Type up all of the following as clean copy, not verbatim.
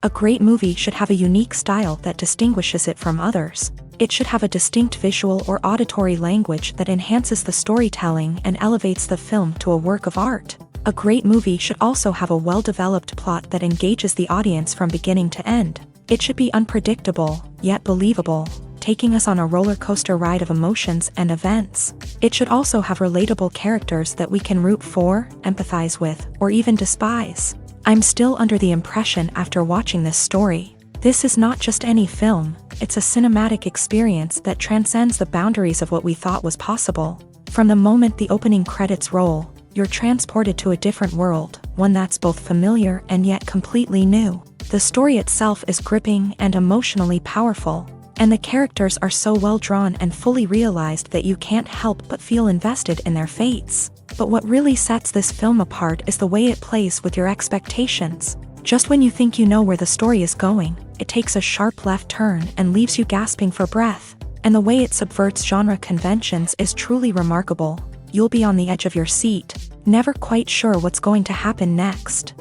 A great movie should have a unique style that distinguishes it from others. It should have a distinct visual or auditory language that enhances the storytelling and elevates the film to a work of art. A great movie should also have a well-developed plot that engages the audience from beginning to end. It should be unpredictable, yet believable, taking us on a roller coaster ride of emotions and events. It should also have relatable characters that we can root for, empathize with, or even despise. I'm still under the impression after watching this story. This is not just any film, it's a cinematic experience that transcends the boundaries of what we thought was possible. From the moment the opening credits roll, you're transported to a different world, one that's both familiar and yet completely new. The story itself is gripping and emotionally powerful, and the characters are so well drawn and fully realized that you can't help but feel invested in their fates. But what really sets this film apart is the way it plays with your expectations. Just when you think you know where the story is going, it takes a sharp left turn and leaves you gasping for breath. And the way it subverts genre conventions is truly remarkable. You'll be on the edge of your seat, never quite sure what's going to happen next.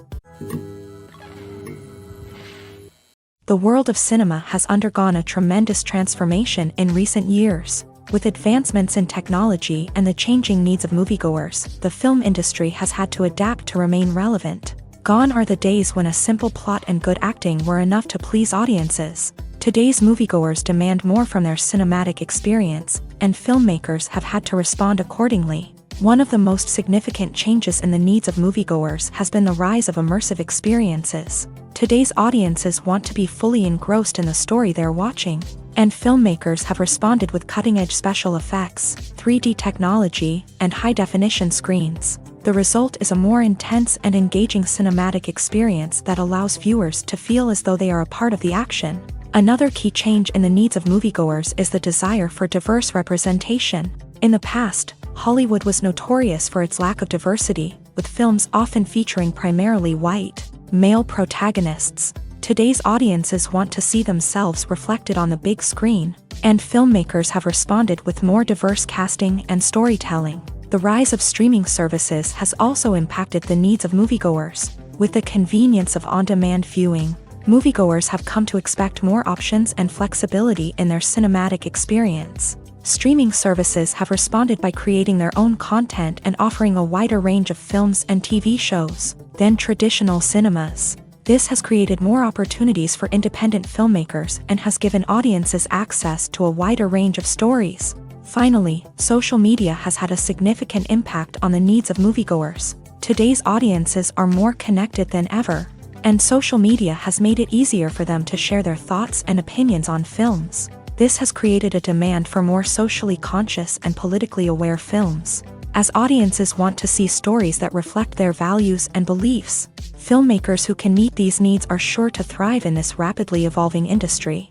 The world of cinema has undergone a tremendous transformation in recent years. With advancements in technology and the changing needs of moviegoers, the film industry has had to adapt to remain relevant. Gone are the days when a simple plot and good acting were enough to please audiences. Today's moviegoers demand more from their cinematic experience, and filmmakers have had to respond accordingly. One of the most significant changes in the needs of moviegoers has been the rise of immersive experiences. Today's audiences want to be fully engrossed in the story they're watching, and filmmakers have responded with cutting-edge special effects, 3D technology, and high-definition screens. The result is a more intense and engaging cinematic experience that allows viewers to feel as though they are a part of the action. Another key change in the needs of moviegoers is the desire for diverse representation. In the past, Hollywood was notorious for its lack of diversity, with films often featuring primarily white, male protagonists. Today's audiences want to see themselves reflected on the big screen, and filmmakers have responded with more diverse casting and storytelling. The rise of streaming services has also impacted the needs of moviegoers. With the convenience of on-demand viewing, moviegoers have come to expect more options and flexibility in their cinematic experience. Streaming services have responded by creating their own content and offering a wider range of films and TV shows than traditional cinemas. This has created more opportunities for independent filmmakers and has given audiences access to a wider range of stories. Finally, social media has had a significant impact on the needs of moviegoers. Today's audiences are more connected than ever, and social media has made it easier for them to share their thoughts and opinions on films. This has created a demand for more socially conscious and politically aware films. As audiences want to see stories that reflect their values and beliefs, filmmakers who can meet these needs are sure to thrive in this rapidly evolving industry.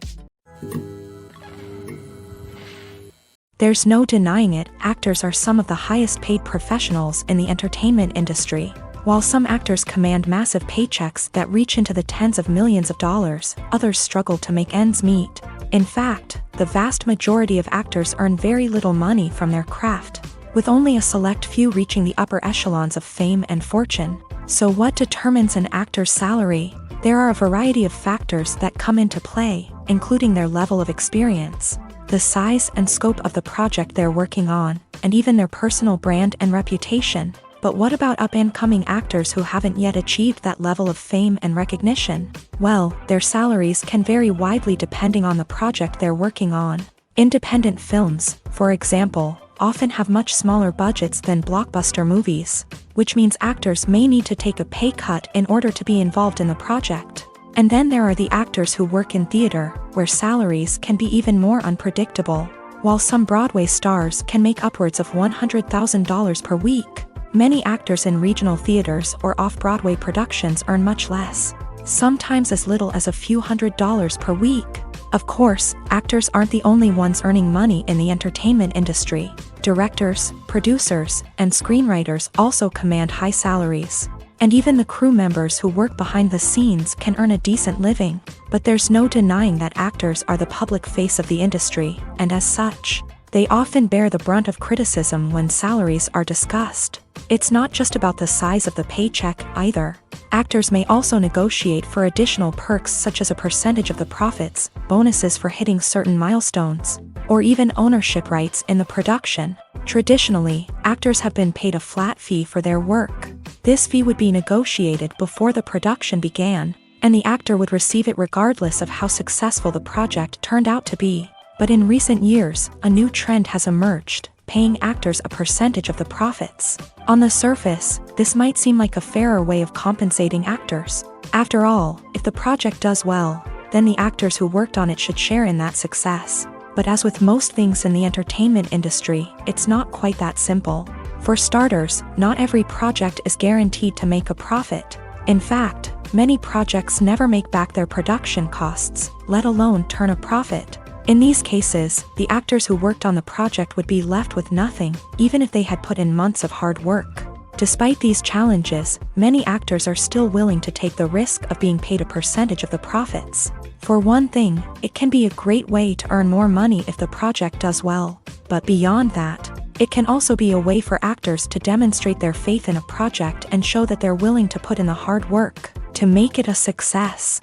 There's no denying it, actors are some of the highest paid professionals in the entertainment industry. While some actors command massive paychecks that reach into the tens of millions of dollars, others struggle to make ends meet. In fact, the vast majority of actors earn very little money from their craft, with only a select few reaching the upper echelons of fame and fortune. So what determines an actor's salary? There are a variety of factors that come into play, including their level of experience, the size and scope of the project they're working on, and even their personal brand and reputation. But what about up-and-coming actors who haven't yet achieved that level of fame and recognition? Well, their salaries can vary widely depending on the project they're working on. Independent films, for example, often have much smaller budgets than blockbuster movies, which means actors may need to take a pay cut in order to be involved in the project. And then there are the actors who work in theater, where salaries can be even more unpredictable. While some Broadway stars can make upwards of $100,000 per week, many actors in regional theaters or off-Broadway productions earn much less, sometimes as little as a few $100s per week. Of course, actors aren't the only ones earning money in the entertainment industry. Directors, producers, and screenwriters also command high salaries. And even the crew members who work behind the scenes can earn a decent living. But there's no denying that actors are the public face of the industry, and as such, They often bear the brunt of criticism when salaries are discussed. It's not just about the size of the paycheck either. Actors may also negotiate for additional perks such as a percentage of the profits, bonuses for hitting certain milestones, or even ownership rights in the production. Traditionally, actors have been paid a flat fee for their work. This fee would be negotiated before the production began, and the actor would receive it regardless of how successful the project turned out to be. But in recent years, a new trend has emerged, paying actors a percentage of the profits. On the surface, this might seem like a fairer way of compensating actors. After all, if the project does well, then the actors who worked on it should share in that success. But as with most things in the entertainment industry, it's not quite that simple. For starters, not every project is guaranteed to make a profit. In fact, many projects never make back their production costs, let alone turn a profit. In these cases, the actors who worked on the project would be left with nothing, even if they had put in months of hard work. Despite these challenges, many actors are still willing to take the risk of being paid a percentage of the profits. For one thing, it can be a great way to earn more money if the project does well. But beyond that, it can also be a way for actors to demonstrate their faith in a project and show that they're willing to put in the hard work to make it a success.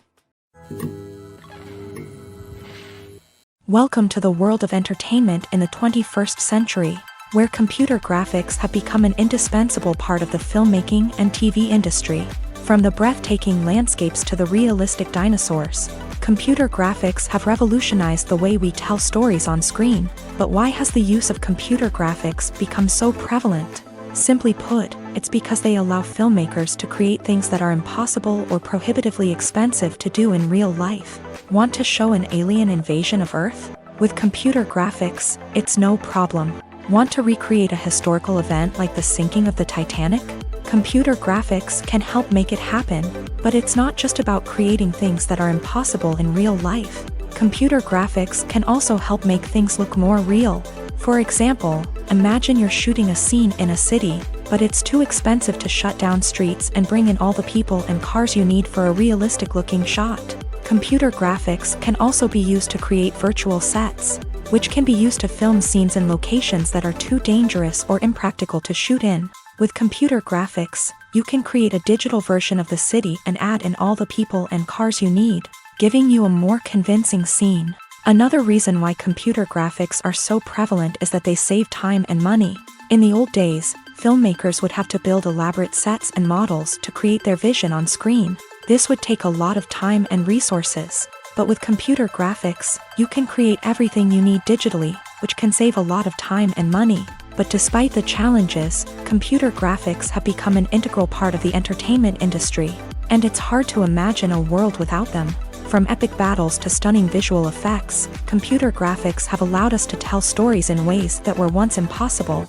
Welcome to the world of entertainment in the 21st century, where computer graphics have become an indispensable part of the filmmaking and TV industry. From the breathtaking landscapes to the realistic dinosaurs, computer graphics have revolutionized the way we tell stories on screen. But why has the use of computer graphics become so prevalent? Simply put, it's because they allow filmmakers to create things that are impossible or prohibitively expensive to do in real life. Want to show an alien invasion of Earth? With computer graphics, it's no problem. Want to recreate a historical event like the sinking of the Titanic? Computer graphics can help make it happen. But it's not just about creating things that are impossible in real life. Computer graphics can also help make things look more real. For example, imagine you're shooting a scene in a city, but it's too expensive to shut down streets and bring in all the people and cars you need for a realistic-looking shot. Computer graphics can also be used to create virtual sets, which can be used to film scenes in locations that are too dangerous or impractical to shoot in. With computer graphics, you can create a digital version of the city and add in all the people and cars you need, giving you a more convincing scene. Another reason why computer graphics are so prevalent is that they save time and money. In the old days, filmmakers would have to build elaborate sets and models to create their vision on screen. This would take a lot of time and resources. But with computer graphics, you can create everything you need digitally, which can save a lot of time and money. But despite the challenges, computer graphics have become an integral part of the entertainment industry, and it's hard to imagine a world without them. From epic battles to stunning visual effects, computer graphics have allowed us to tell stories in ways that were once impossible.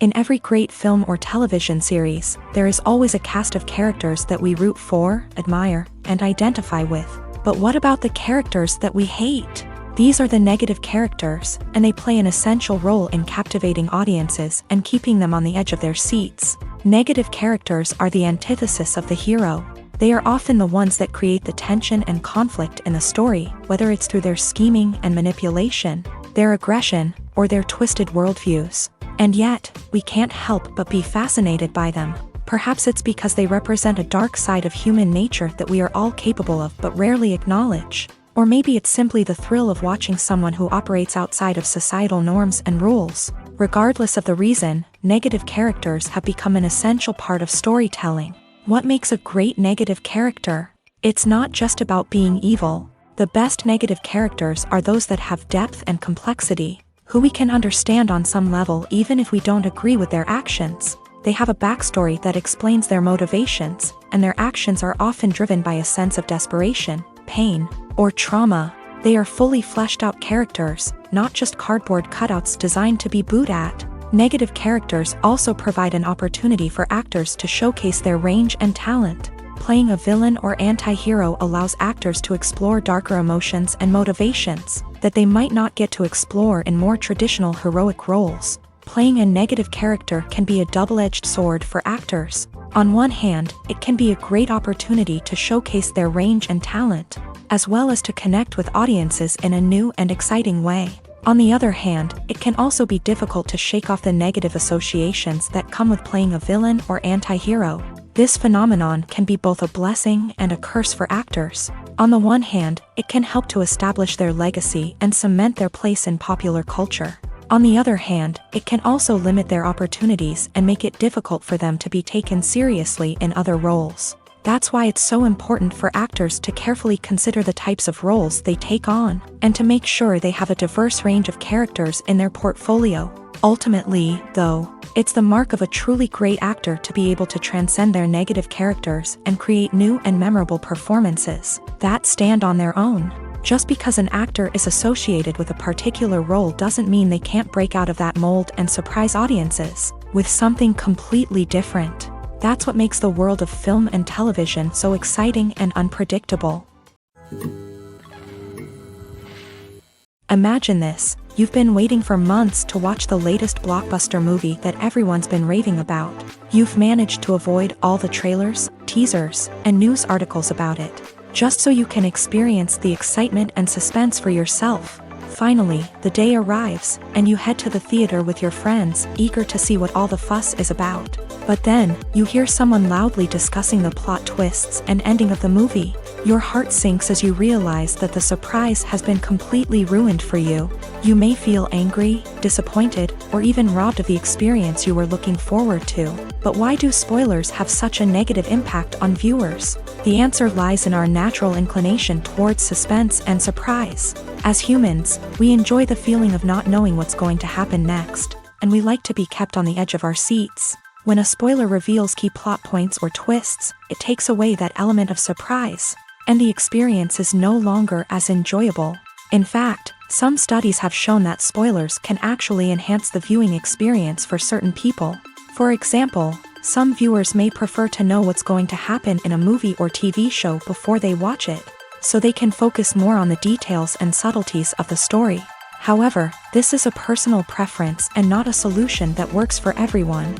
In every great film or television series, there is always a cast of characters that we root for, admire, and identify with. But what about the characters that we hate? These are the negative characters, and they play an essential role in captivating audiences and keeping them on the edge of their seats. Negative characters are the antithesis of the hero. They are often the ones that create the tension and conflict in the story, whether it's through their scheming and manipulation, their aggression, or their twisted worldviews. And yet, we can't help but be fascinated by them. Perhaps it's because they represent a dark side of human nature that we are all capable of but rarely acknowledge. Or maybe it's simply the thrill of watching someone who operates outside of societal norms and rules. Regardless of the reason, negative characters have become an essential part of storytelling. What makes a great negative character? It's not just about being evil. The best negative characters are those that have depth and complexity, who we can understand on some level even if we don't agree with their actions. They have a backstory that explains their motivations, and their actions are often driven by a sense of desperation, pain, or trauma. They are fully fleshed out characters, not just cardboard cutouts designed to be booed at. Negative characters also provide an opportunity for actors to showcase their range and talent. Playing a villain or anti-hero allows actors to explore darker emotions and motivations that they might not get to explore in more traditional heroic roles. Playing a negative character can be a double-edged sword for actors. On one hand, it can be a great opportunity to showcase their range and talent. as well as to connect with audiences in a new and exciting way. On the other hand, it can also be difficult to shake off the negative associations that come with playing a villain or anti-hero. This phenomenon can be both a blessing and a curse for actors. On the one hand, it can help to establish their legacy and cement their place in popular culture. On the other hand, it can also limit their opportunities and make it difficult for them to be taken seriously in other roles. That's why it's so important for actors to carefully consider the types of roles they take on, and to make sure they have a diverse range of characters in their portfolio. Ultimately, though, it's the mark of a truly great actor to be able to transcend their negative characters and create new and memorable performances that stand on their own. Just because an actor is associated with a particular role doesn't mean they can't break out of that mold and surprise audiences with something completely different. That's what makes the world of film and television so exciting and unpredictable. Imagine this: you've been waiting for months to watch the latest blockbuster movie that everyone's been raving about. You've managed to avoid all the trailers, teasers, and news articles about it, just so you can experience the excitement and suspense for yourself. Finally, the day arrives, and you head to the theater with your friends, eager to see what all the fuss is about. But then, you hear someone loudly discussing the plot twists and ending of the movie. Your heart sinks as you realize that the surprise has been completely ruined for you. You may feel angry, disappointed, or even robbed of the experience you were looking forward to. But why do spoilers have such a negative impact on viewers? The answer lies in our natural inclination towards suspense and surprise. As humans, we enjoy the feeling of not knowing what's going to happen next, and we like to be kept on the edge of our seats. When a spoiler reveals key plot points or twists, it takes away that element of surprise, and the experience is no longer as enjoyable. In fact, some studies have shown that spoilers can actually enhance the viewing experience for certain people. For example, some viewers may prefer to know what's going to happen in a movie or TV show before they watch it, so they can focus more on the details and subtleties of the story. However, this is a personal preference and not a solution that works for everyone.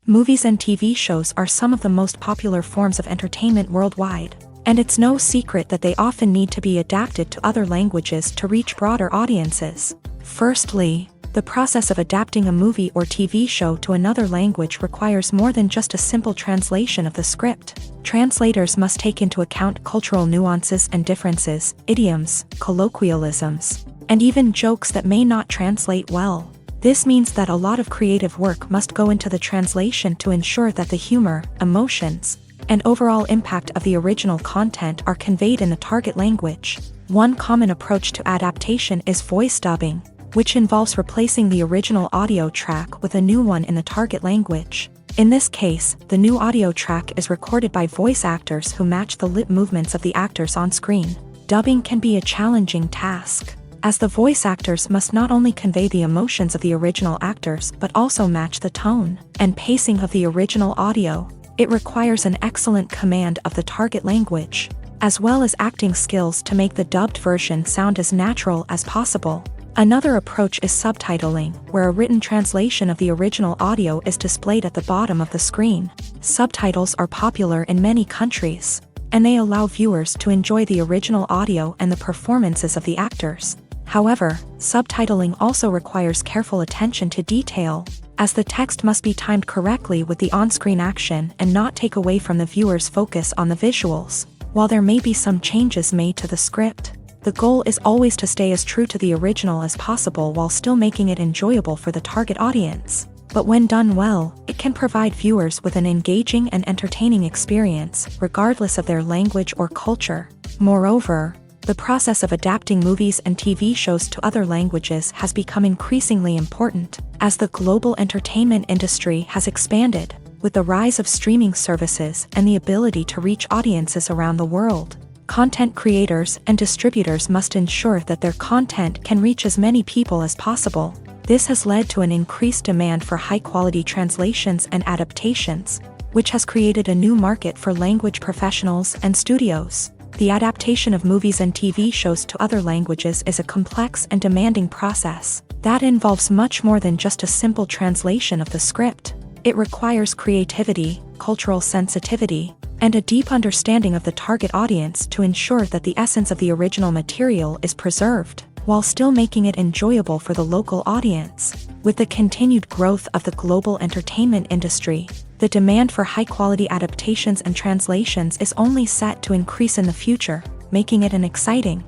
Movies and TV shows are some of the most popular forms of entertainment worldwide, and it's no secret that they often need to be adapted to other languages to reach broader audiences. Firstly, the process of adapting a movie or TV show to another language requires more than just a simple translation of the script. Translators must take into account cultural nuances and differences, idioms, colloquialisms, and even jokes that may not translate well. This means that a lot of creative work must go into the translation to ensure that the humor, emotions, and overall impact of the original content are conveyed in the target language. One common approach to adaptation is voice dubbing, which involves replacing the original audio track with a new one in the target language. In this case, the new audio track is recorded by voice actors who match the lip movements of the actors on screen. Dubbing can be a challenging task, as the voice actors must not only convey the emotions of the original actors but also match the tone and pacing of the original audio. It requires an excellent command of the target language, as well as acting skills to make the dubbed version sound as natural as possible. Another approach is subtitling, where a written translation of the original audio is displayed at the bottom of the screen. Subtitles are popular in many countries, and they allow viewers to enjoy the original audio and the performances of the actors. However, subtitling also requires careful attention to detail, as the text must be timed correctly with the on-screen action and not take away from the viewer's focus on the visuals. While there may be some changes made to the script, the goal is always to stay as true to the original as possible while still making it enjoyable for the target audience. But when done well, it can provide viewers with an engaging and entertaining experience, regardless of their language or culture. Moreover, the process of adapting movies and TV shows to other languages has become increasingly important, as the global entertainment industry has expanded, with the rise of streaming services and the ability to reach audiences around the world. Content creators and distributors must ensure that their content can reach as many people as possible. This has led to an increased demand for high-quality translations and adaptations, which has created a new market for language professionals and studios. The adaptation of movies and TV shows to other languages is a complex and demanding process that involves much more than just a simple translation of the script. It requires creativity, cultural sensitivity, and a deep understanding of the target audience to ensure that the essence of the original material is preserved, while still making it enjoyable for the local audience. With the continued growth of the global entertainment industry, the demand for high-quality adaptations and translations is only set to increase in the future, making it an exciting.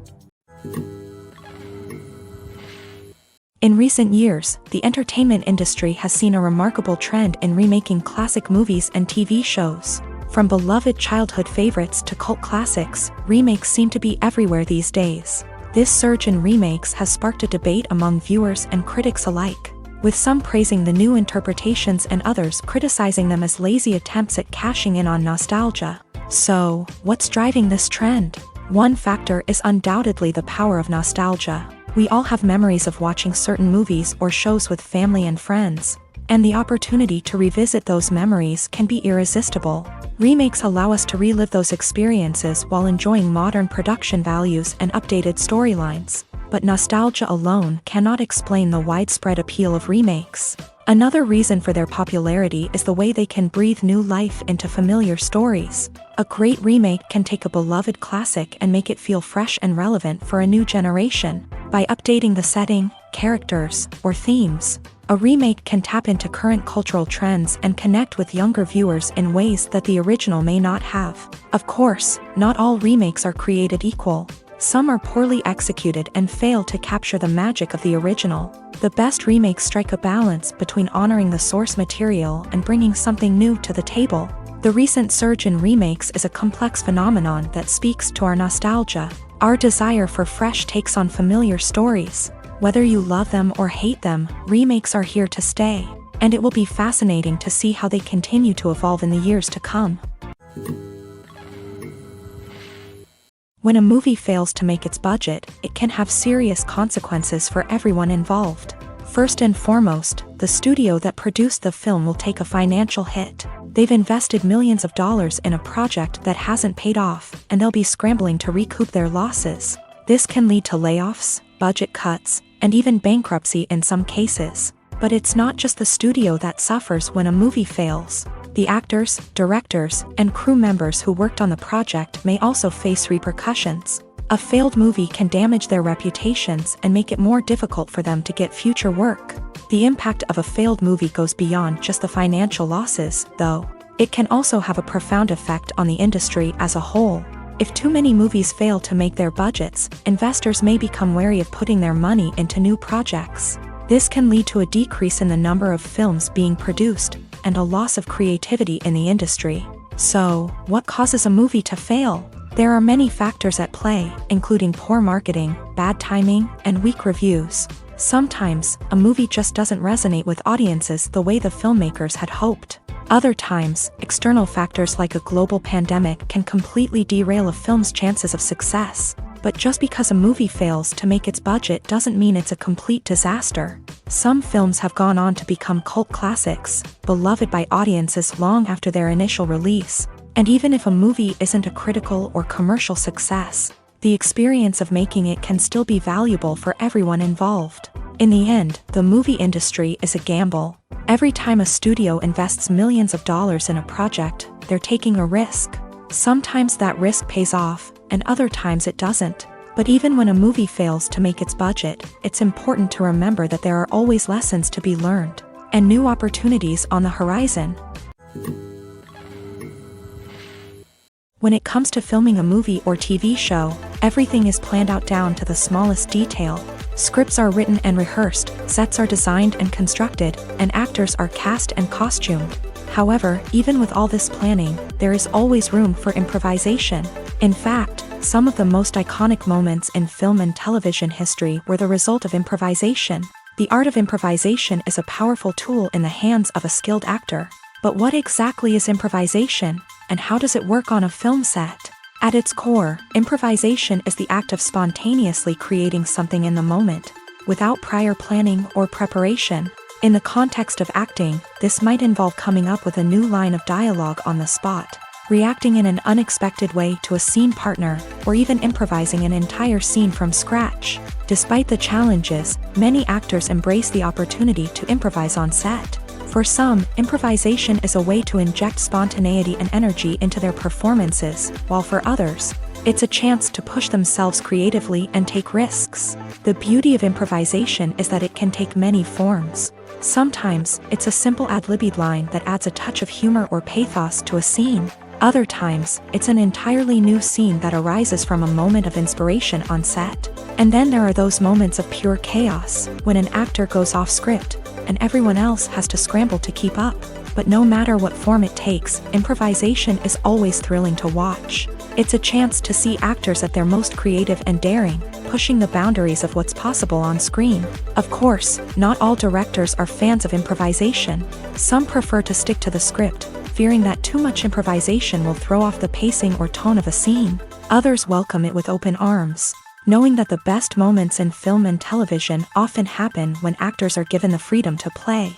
In recent years, the entertainment industry has seen a remarkable trend in remaking classic movies and TV shows. From beloved childhood favorites to cult classics, remakes seem to be everywhere these days. This surge in remakes has sparked a debate among viewers and critics alike, with some praising the new interpretations and others criticizing them as lazy attempts at cashing in on nostalgia. So, what's driving this trend? One factor is undoubtedly the power of nostalgia. We all have memories of watching certain movies or shows with family and friends, and the opportunity to revisit those memories can be irresistible. Remakes allow us to relive those experiences while enjoying modern production values and updated storylines. But nostalgia alone cannot explain the widespread appeal of remakes. Another reason for their popularity is the way they can breathe new life into familiar stories. A great remake can take a beloved classic and make it feel fresh and relevant for a new generation. By updating the setting, characters, or themes, a remake can tap into current cultural trends and connect with younger viewers in ways that the original may not have. Of course, not all remakes are created equal. Some are poorly executed and fail to capture the magic of the original. The best remakes strike a balance between honoring the source material and bringing something new to the table. The recent surge in remakes is a complex phenomenon that speaks to our nostalgia, our desire for fresh takes on familiar stories. Whether you love them or hate them, remakes are here to stay, and it will be fascinating to see how they continue to evolve in the years to come. When a movie fails to make its budget, it can have serious consequences for everyone involved. First and foremost, the studio that produced the film will take a financial hit. They've invested millions of dollars in a project that hasn't paid off, and they'll be scrambling to recoup their losses. This can lead to layoffs, budget cuts, and even bankruptcy in some cases. But it's not just the studio that suffers when a movie fails. The actors, directors, and crew members who worked on the project may also face repercussions. A failed movie can damage their reputations and make it more difficult for them to get future work. The impact of a failed movie goes beyond just the financial losses, though. It can also have a profound effect on the industry as a whole. If too many movies fail to make their budgets, investors may become wary of putting their money into new projects. This can lead to a decrease in the number of films being produced, and a loss of creativity in the industry. So, what causes a movie to fail? There are many factors at play, including poor marketing, bad timing, and weak reviews. Sometimes, a movie just doesn't resonate with audiences the way the filmmakers had hoped. Other times, external factors like a global pandemic can completely derail a film's chances of success. But just because a movie fails to make its budget doesn't mean it's a complete disaster. Some films have gone on to become cult classics, beloved by audiences long after their initial release. And even if a movie isn't a critical or commercial success, the experience of making it can still be valuable for everyone involved. In the end, the movie industry is a gamble. Every time a studio invests millions of dollars in a project, they're taking a risk. Sometimes that risk pays off, and other times it doesn't. But even when a movie fails to make its budget, it's important to remember that there are always lessons to be learned, and new opportunities on the horizon. When it comes to filming a movie or TV show, everything is planned out down to the smallest detail. Scripts are written and rehearsed, sets are designed and constructed, and actors are cast and costumed. However, even with all this planning, there is always room for improvisation. In fact, some of the most iconic moments in film and television history were the result of improvisation. The art of improvisation is a powerful tool in the hands of a skilled actor. But what exactly is improvisation, and how does it work on a film set? At its core, improvisation is the act of spontaneously creating something in the moment, without prior planning or preparation. In the context of acting, this might involve coming up with a new line of dialogue on the spot, reacting in an unexpected way to a scene partner, or even improvising an entire scene from scratch. Despite the challenges, many actors embrace the opportunity to improvise on set. For some, improvisation is a way to inject spontaneity and energy into their performances, while for others, it's a chance to push themselves creatively and take risks. The beauty of improvisation is that it can take many forms. Sometimes, it's a simple ad-libbed line that adds a touch of humor or pathos to a scene. Other times, it's an entirely new scene that arises from a moment of inspiration on set. And then there are those moments of pure chaos, when an actor goes off script, and everyone else has to scramble to keep up. But no matter what form it takes, improvisation is always thrilling to watch. It's a chance to see actors at their most creative and daring, pushing the boundaries of what's possible on screen. Of course, not all directors are fans of improvisation. Some prefer to stick to the script, fearing that too much improvisation will throw off the pacing or tone of a scene. Others welcome it with open arms, knowing that the best moments in film and television often happen when actors are given the freedom to play.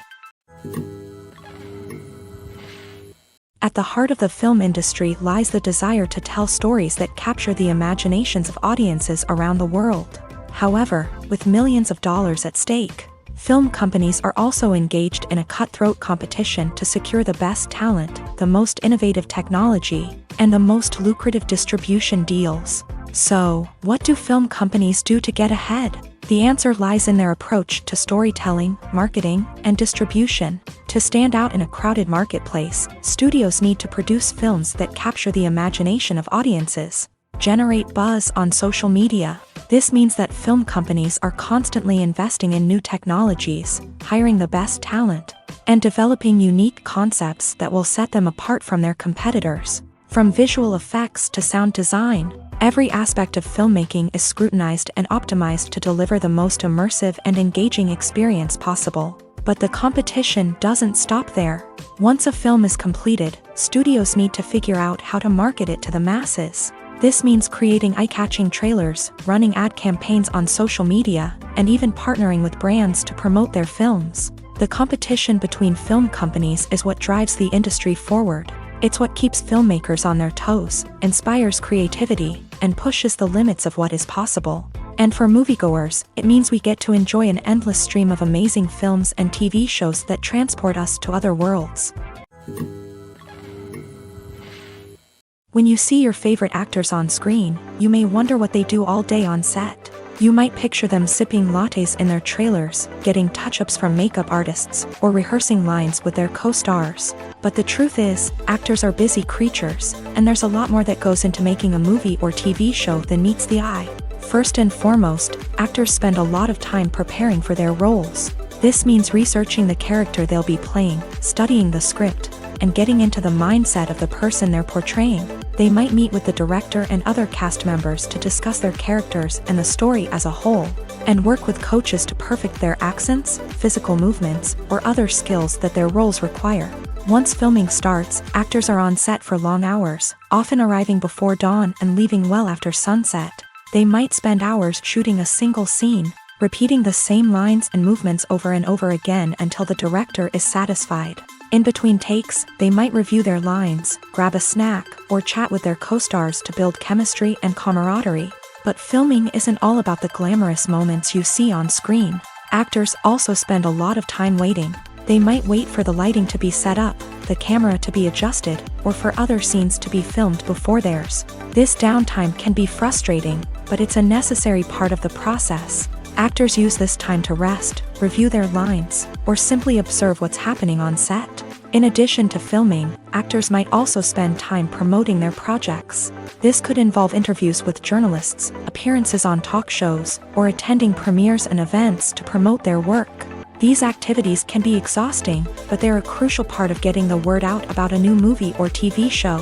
At the heart of the film industry lies the desire to tell stories that capture the imaginations of audiences around the world. However, with millions of dollars at stake, film companies are also engaged in a cutthroat competition to secure the best talent, the most innovative technology, and the most lucrative distribution deals. So, what do film companies do to get ahead? The answer lies in their approach to storytelling, marketing, and distribution. To stand out in a crowded marketplace, studios need to produce films that capture the imagination of audiences, generate buzz on social media. This means that film companies are constantly investing in new technologies, hiring the best talent, and developing unique concepts that will set them apart from their competitors. From visual effects to sound design, every aspect of filmmaking is scrutinized and optimized to deliver the most immersive and engaging experience possible. But the competition doesn't stop there. Once a film is completed, studios need to figure out how to market it to the masses. This means creating eye-catching trailers, running ad campaigns on social media, and even partnering with brands to promote their films. The competition between film companies is what drives the industry forward. It's what keeps filmmakers on their toes, inspires creativity, and pushes the limits of what is possible. And for moviegoers, it means we get to enjoy an endless stream of amazing films and TV shows that transport us to other worlds. When you see your favorite actors on screen, you may wonder what they do all day on set. You might picture them sipping lattes in their trailers, getting touch-ups from makeup artists, or rehearsing lines with their co-stars. But the truth is, actors are busy creatures, and there's a lot more that goes into making a movie or TV show than meets the eye. First and foremost, actors spend a lot of time preparing for their roles. This means researching the character they'll be playing, studying the script, and getting into the mindset of the person they're portraying. They might meet with the director and other cast members to discuss their characters and the story as a whole, and work with coaches to perfect their accents, physical movements, or other skills that their roles require. Once filming starts, actors are on set for long hours, often arriving before dawn and leaving well after sunset. They might spend hours shooting a single scene, repeating the same lines and movements over and over again until the director is satisfied. In between takes, they might review their lines, grab a snack, or chat with their co-stars to build chemistry and camaraderie. But filming isn't all about the glamorous moments you see on screen. Actors also spend a lot of time waiting. They might wait for the lighting to be set up, the camera to be adjusted, or for other scenes to be filmed before theirs. This downtime can be frustrating, but it's a necessary part of the process. Actors use this time to rest, review their lines, or simply observe what's happening on set. In addition to filming, actors might also spend time promoting their projects. This could involve interviews with journalists, appearances on talk shows, or attending premieres and events to promote their work. These activities can be exhausting, but they're a crucial part of getting the word out about a new movie or TV show.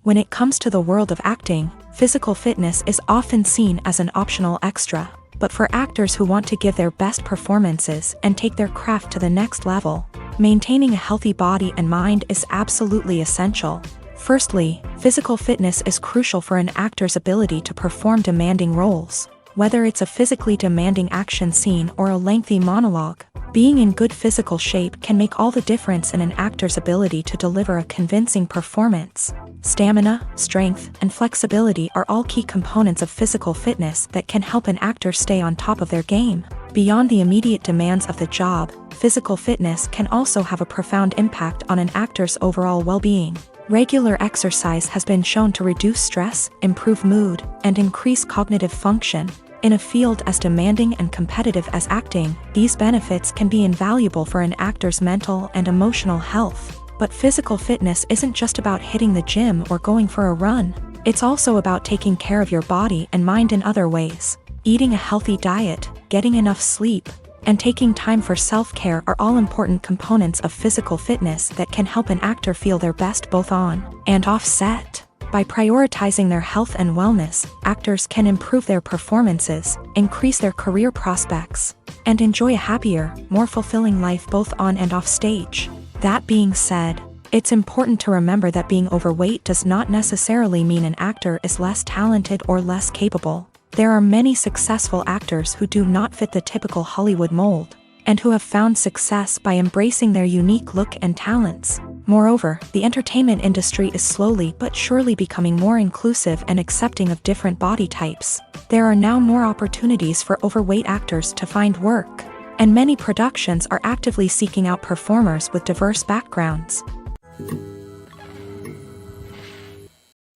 When it comes to the world of acting, physical fitness is often seen as an optional extra. But for actors who want to give their best performances and take their craft to the next level, maintaining a healthy body and mind is absolutely essential. Firstly, physical fitness is crucial for an actor's ability to perform demanding roles. Whether it's a physically demanding action scene or a lengthy monologue, being in good physical shape can make all the difference in an actor's ability to deliver a convincing performance. Stamina, strength, and flexibility are all key components of physical fitness that can help an actor stay on top of their game. Beyond the immediate demands of the job, physical fitness can also have a profound impact on an actor's overall well-being. Regular exercise has been shown to reduce stress, improve mood, and increase cognitive function. In a field as demanding and competitive as acting, these benefits can be invaluable for an actor's mental and emotional health. But physical fitness isn't just about hitting the gym or going for a run. It's also about taking care of your body and mind in other ways. Eating a healthy diet, getting enough sleep, and taking time for self-care are all important components of physical fitness that can help an actor feel their best both on and off set. By prioritizing their health and wellness, actors can improve their performances, increase their career prospects, and enjoy a happier, more fulfilling life both on and off stage. That being said, it's important to remember that being overweight does not necessarily mean an actor is less talented or less capable. There are many successful actors who do not fit the typical Hollywood mold, and who have found success by embracing their unique look and talents. Moreover, the entertainment industry is slowly but surely becoming more inclusive and accepting of different body types. There are now more opportunities for overweight actors to find work, and many productions are actively seeking out performers with diverse backgrounds.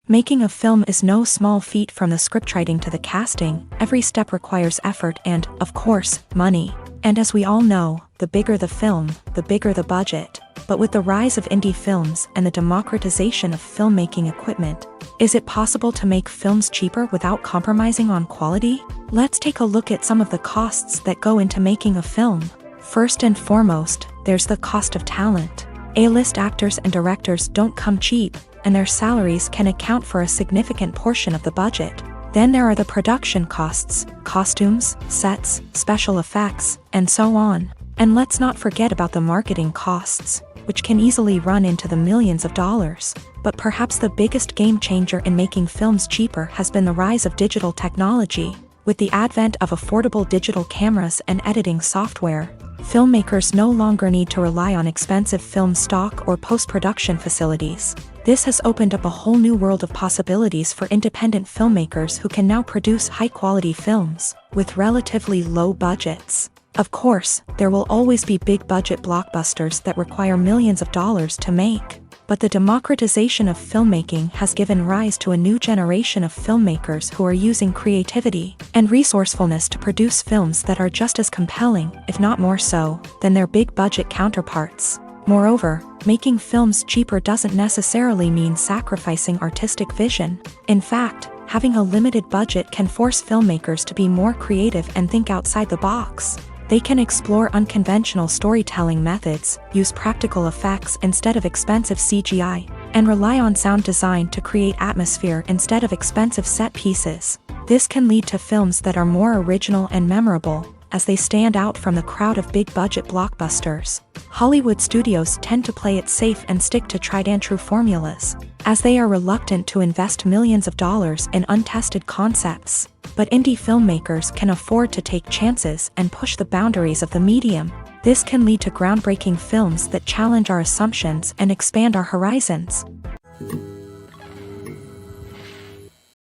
Making a film is no small feat. From the scriptwriting to the casting, every step requires effort and, of course, money. And as we all know, the bigger the film, the bigger the budget. But with the rise of indie films and the democratization of filmmaking equipment, is it possible to make films cheaper without compromising on quality? Let's take a look at some of the costs that go into making a film. First and foremost, there's the cost of talent. A-list actors and directors don't come cheap, and their salaries can account for a significant portion of the budget. Then there are the production costs, costumes, sets, special effects, and so on. And let's not forget about the marketing costs, which can easily run into the millions of dollars. But perhaps the biggest game changer in making films cheaper has been the rise of digital technology. With the advent of affordable digital cameras and editing software, filmmakers no longer need to rely on expensive film stock or post-production facilities. This has opened up a whole new world of possibilities for independent filmmakers who can now produce high-quality films with relatively low budgets. Of course, there will always be big-budget blockbusters that require millions of dollars to make. But the democratization of filmmaking has given rise to a new generation of filmmakers who are using creativity and resourcefulness to produce films that are just as compelling, if not more so, than their big-budget counterparts. Moreover, making films cheaper doesn't necessarily mean sacrificing artistic vision. In fact, having a limited budget can force filmmakers to be more creative and think outside the box. They can explore unconventional storytelling methods, use practical effects instead of expensive CGI, and rely on sound design to create atmosphere instead of expensive set pieces. This can lead to films that are more original and memorable, as they stand out from the crowd of big-budget blockbusters. Hollywood studios tend to play it safe and stick to tried-and-true formulas, as they are reluctant to invest millions of dollars in untested concepts. But indie filmmakers can afford to take chances and push the boundaries of the medium. This can lead to groundbreaking films that challenge our assumptions and expand our horizons.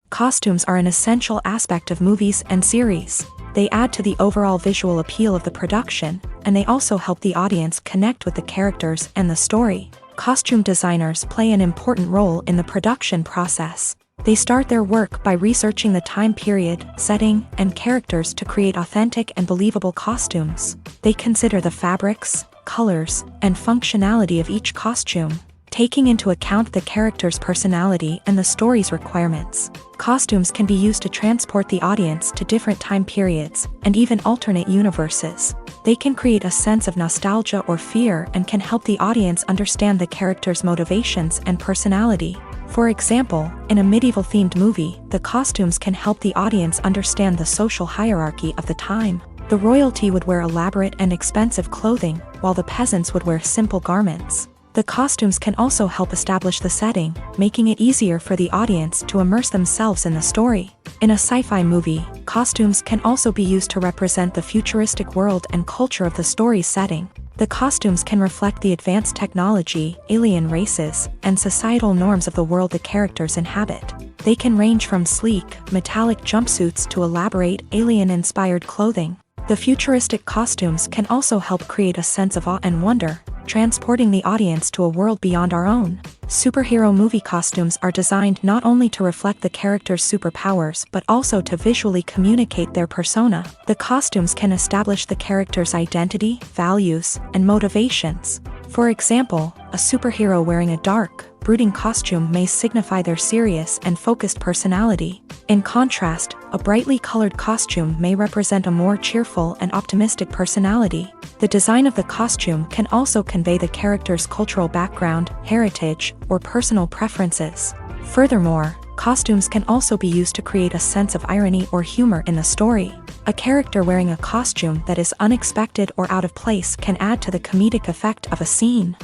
Costumes are an essential aspect of movies and series. They add to the overall visual appeal of the production, and they also help the audience connect with the characters and the story. Costume designers play an important role in the production process. They start their work by researching the time period, setting, and characters to create authentic and believable costumes. They consider the fabrics, colors, and functionality of each costume, taking into account the character's personality and the story's requirements. Costumes can be used to transport the audience to different time periods and even alternate universes. They can create a sense of nostalgia or fear and can help the audience understand the character's motivations and personality. For example, in a medieval-themed movie, the costumes can help the audience understand the social hierarchy of the time. The royalty would wear elaborate and expensive clothing, while the peasants would wear simple garments. The costumes can also help establish the setting, making it easier for the audience to immerse themselves in the story. In a sci-fi movie, costumes can also be used to represent the futuristic world and culture of the story's setting. The costumes can reflect the advanced technology, alien races, and societal norms of the world the characters inhabit. They can range from sleek, metallic jumpsuits to elaborate, alien-inspired clothing. The futuristic costumes can also help create a sense of awe and wonder, transporting the audience to a world beyond our own. Superhero movie costumes are designed not only to reflect the character's superpowers but also to visually communicate their persona. The costumes can establish the character's identity, values, and motivations. For example, a superhero wearing a dark, brooding costume may signify their serious and focused personality. In contrast, a brightly colored costume may represent a more cheerful and optimistic personality. The design of the costume can also convey the character's cultural background, heritage, or personal preferences. Furthermore, costumes can also be used to create a sense of irony or humor in the story. A character wearing a costume that is unexpected or out of place can add to the comedic effect of a scene.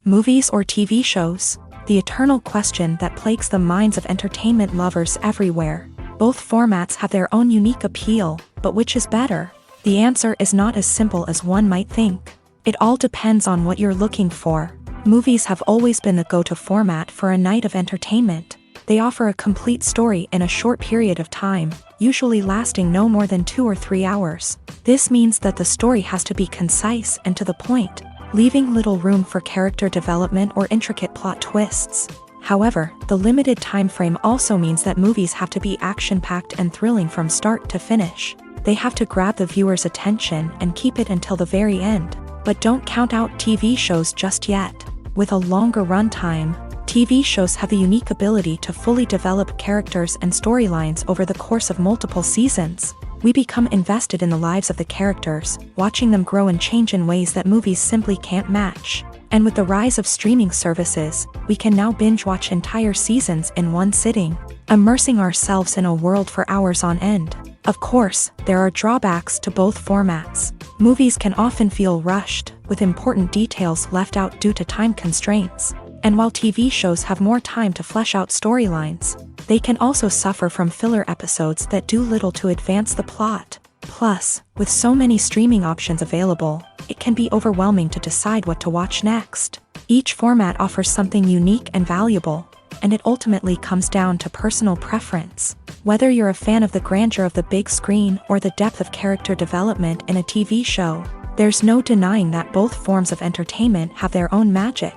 Movies or TV shows? The eternal question that plagues the minds of entertainment lovers everywhere. Both formats have their own unique appeal, but which is better? The answer is not as simple as one might think. It all depends on what you're looking for. Movies have always been the go-to format for a night of entertainment. They offer a complete story in a short period of time, usually lasting no more than 2 or 3 hours. This means that the story has to be concise and to the point, leaving little room for character development or intricate plot twists. However, the limited time frame also means that movies have to be action-packed and thrilling from start to finish. They have to grab the viewer's attention and keep it until the very end. But don't count out TV shows just yet. With a longer runtime, TV shows have the unique ability to fully develop characters and storylines over the course of multiple seasons. We become invested in the lives of the characters, watching them grow and change in ways that movies simply can't match. And with the rise of streaming services, we can now binge-watch entire seasons in one sitting, immersing ourselves in a world for hours on end. Of course, there are drawbacks to both formats. Movies can often feel rushed, with important details left out due to time constraints. And while TV shows have more time to flesh out storylines, they can also suffer from filler episodes that do little to advance the plot. Plus, with so many streaming options available, it can be overwhelming to decide what to watch next. Each format offers something unique and valuable, and it ultimately comes down to personal preference. Whether you're a fan of the grandeur of the big screen or the depth of character development in a TV show, there's no denying that both forms of entertainment have their own magic.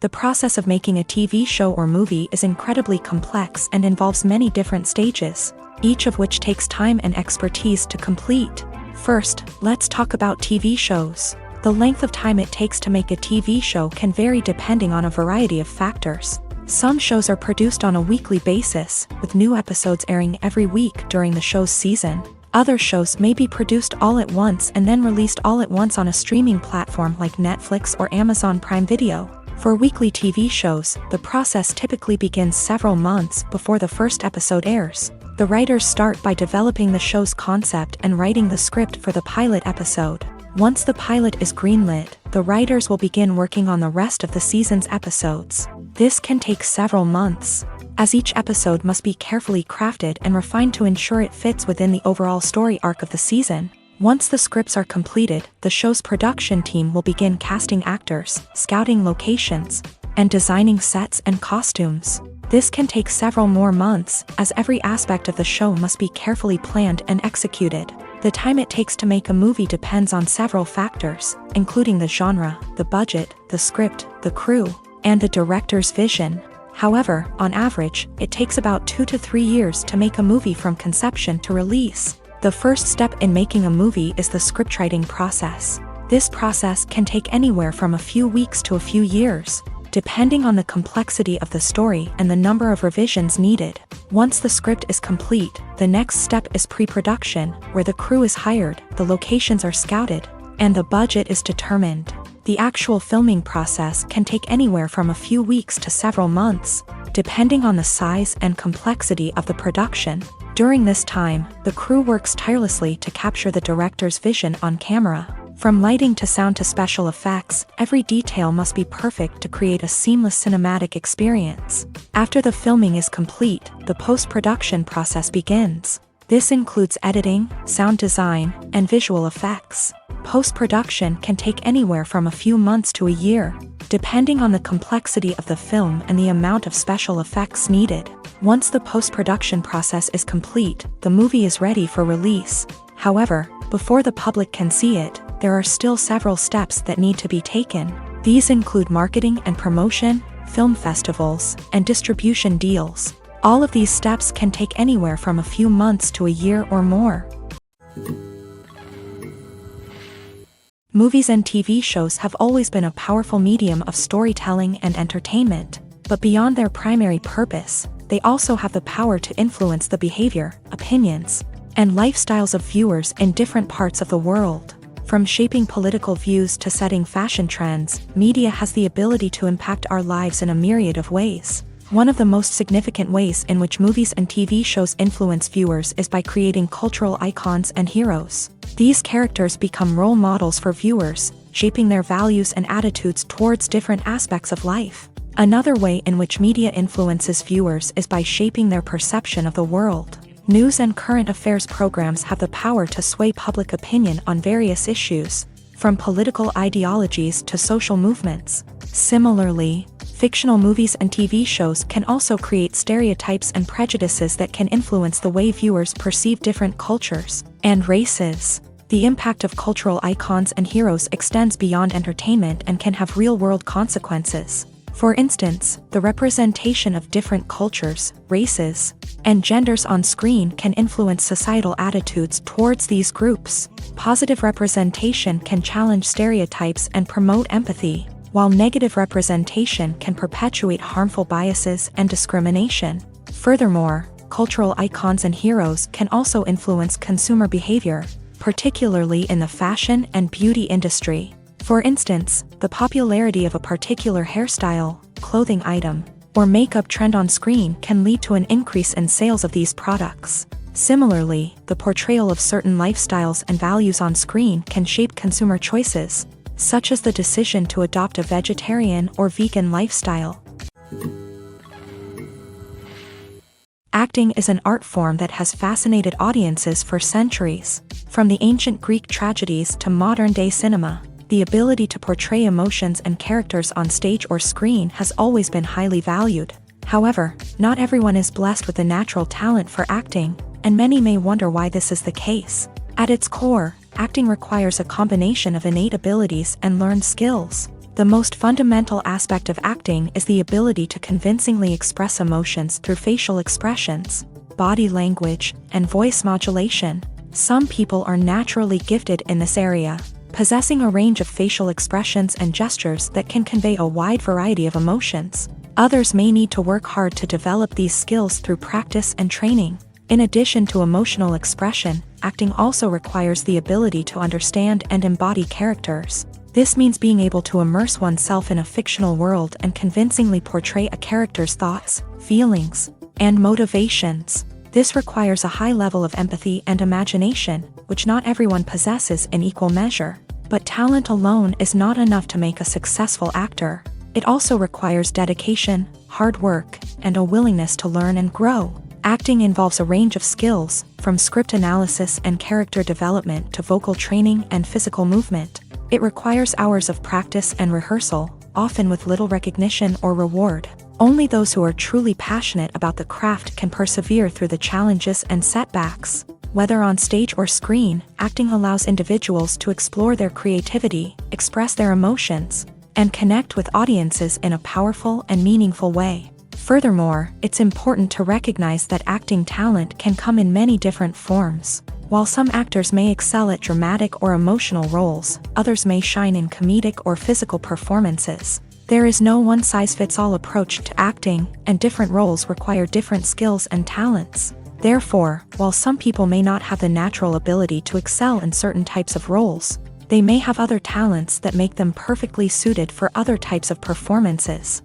The process of making a TV show or movie is incredibly complex and involves many different stages, each of which takes time and expertise to complete. First, let's talk about TV shows. The length of time it takes to make a TV show can vary depending on a variety of factors. Some shows are produced on a weekly basis, with new episodes airing every week during the show's season. Other shows may be produced all at once and then released all at once on a streaming platform like Netflix or Amazon Prime Video. For weekly TV shows, the process typically begins several months before the first episode airs. The writers start by developing the show's concept and writing the script for the pilot episode. Once the pilot is greenlit, the writers will begin working on the rest of the season's episodes. This can take several months, as each episode must be carefully crafted and refined to ensure it fits within the overall story arc of the season. Once the scripts are completed, the show's production team will begin casting actors, scouting locations, and designing sets and costumes. This can take several more months, as every aspect of the show must be carefully planned and executed. The time it takes to make a movie depends on several factors, including the genre, the budget, the script, the crew, and the director's vision. However, on average, it takes about 2 to 3 years to make a movie from conception to release. The first step in making a movie is the scriptwriting process. This process can take anywhere from a few weeks to a few years, depending on the complexity of the story and the number of revisions needed. Once the script is complete, the next step is pre-production, where the crew is hired, the locations are scouted, and the budget is determined. The actual filming process can take anywhere from a few weeks to several months, depending on the size and complexity of the production. During this time, the crew works tirelessly to capture the director's vision on camera. From lighting to sound to special effects, every detail must be perfect to create a seamless cinematic experience. After the filming is complete, the post-production process begins. This includes editing, sound design, and visual effects. Post-production can take anywhere from a few months to a year, depending on the complexity of the film and the amount of special effects needed. Once the post-production process is complete, the movie is ready for release. However, before the public can see it, there are still several steps that need to be taken. These include marketing and promotion, film festivals, and distribution deals. All of these steps can take anywhere from a few months to a year or more. Movies and TV shows have always been a powerful medium of storytelling and entertainment, but beyond their primary purpose, they also have the power to influence the behavior, opinions, and lifestyles of viewers in different parts of the world. From shaping political views to setting fashion trends, media has the ability to impact our lives in a myriad of ways. One of the most significant ways in which movies and TV shows influence viewers is by creating cultural icons and heroes. These characters become role models for viewers, shaping their values and attitudes towards different aspects of life. Another way in which media influences viewers is by shaping their perception of the world. News and current affairs programs have the power to sway public opinion on various issues, from political ideologies to social movements. Similarly, fictional movies and TV shows can also create stereotypes and prejudices that can influence the way viewers perceive different cultures and races. The impact of cultural icons and heroes extends beyond entertainment and can have real-world consequences. For instance, the representation of different cultures, races, and genders on screen can influence societal attitudes towards these groups. Positive representation can challenge stereotypes and promote empathy, while negative representation can perpetuate harmful biases and discrimination. Furthermore, cultural icons and heroes can also influence consumer behavior, particularly in the fashion and beauty industry. For instance, the popularity of a particular hairstyle, clothing item, or makeup trend on screen can lead to an increase in sales of these products. Similarly, the portrayal of certain lifestyles and values on screen can shape consumer choices, such as the decision to adopt a vegetarian or vegan lifestyle. Acting is an art form that has fascinated audiences for centuries. From the ancient Greek tragedies to modern-day cinema, the ability to portray emotions and characters on stage or screen has always been highly valued. However, not everyone is blessed with a natural talent for acting, and many may wonder why this is the case. At its core, acting requires a combination of innate abilities and learned skills. The most fundamental aspect of acting is the ability to convincingly express emotions through facial expressions, body language, and voice modulation. Some people are naturally gifted in this area, possessing a range of facial expressions and gestures that can convey a wide variety of emotions. Others may need to work hard to develop these skills through practice and training. In addition to emotional expression, acting also requires the ability to understand and embody characters. This means being able to immerse oneself in a fictional world and convincingly portray a character's thoughts, feelings, and motivations. This requires a high level of empathy and imagination, which not everyone possesses in equal measure. But talent alone is not enough to make a successful actor. It also requires dedication, hard work, and a willingness to learn and grow. Acting involves a range of skills, from script analysis and character development to vocal training and physical movement. It requires hours of practice and rehearsal, often with little recognition or reward. Only those who are truly passionate about the craft can persevere through the challenges and setbacks. Whether on stage or screen, acting allows individuals to explore their creativity, express their emotions, and connect with audiences in a powerful and meaningful way. Furthermore, it's important to recognize that acting talent can come in many different forms. While some actors may excel at dramatic or emotional roles, others may shine in comedic or physical performances. There is no one-size-fits-all approach to acting, and different roles require different skills and talents. Therefore, while some people may not have the natural ability to excel in certain types of roles, they may have other talents that make them perfectly suited for other types of performances.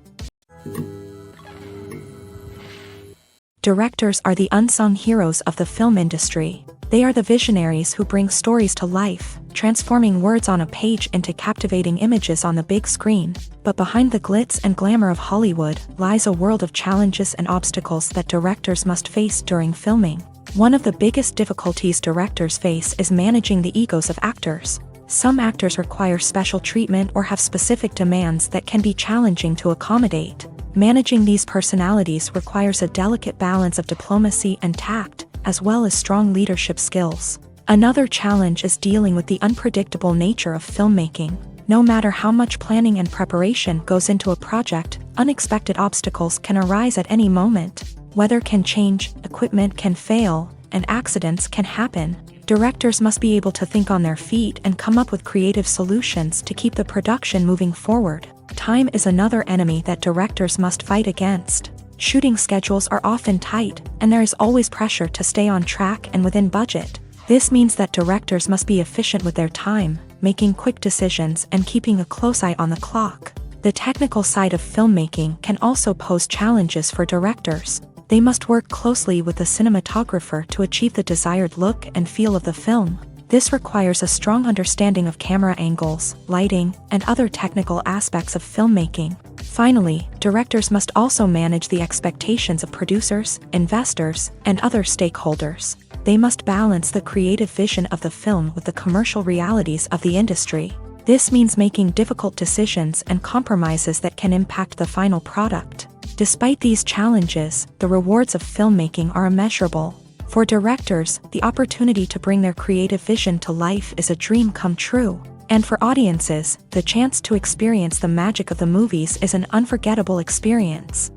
Directors are the unsung heroes of the film industry. They are the visionaries who bring stories to life, transforming words on a page into captivating images on the big screen. But behind the glitz and glamour of Hollywood lies a world of challenges and obstacles that directors must face during filming. One of the biggest difficulties directors face is managing the egos of actors. Some actors require special treatment or have specific demands that can be challenging to accommodate. Managing these personalities requires a delicate balance of diplomacy and tact, as well as strong leadership skills. Another challenge is dealing with the unpredictable nature of filmmaking. No matter how much planning and preparation goes into a project, unexpected obstacles can arise at any moment. Weather can change, equipment can fail, and accidents can happen. Directors must be able to think on their feet and come up with creative solutions to keep the production moving forward. Time is another enemy that directors must fight against. Shooting schedules are often tight, and there is always pressure to stay on track and within budget. This means that directors must be efficient with their time, making quick decisions and keeping a close eye on the clock. The technical side of filmmaking can also pose challenges for directors. They must work closely with the cinematographer to achieve the desired look and feel of the film. This requires a strong understanding of camera angles, lighting, and other technical aspects of filmmaking. Finally, directors must also manage the expectations of producers, investors, and other stakeholders. They must balance the creative vision of the film with the commercial realities of the industry. This means making difficult decisions and compromises that can impact the final product. Despite these challenges, the rewards of filmmaking are immeasurable. For directors, the opportunity to bring their creative vision to life is a dream come true. And for audiences, the chance to experience the magic of the movies is an unforgettable experience.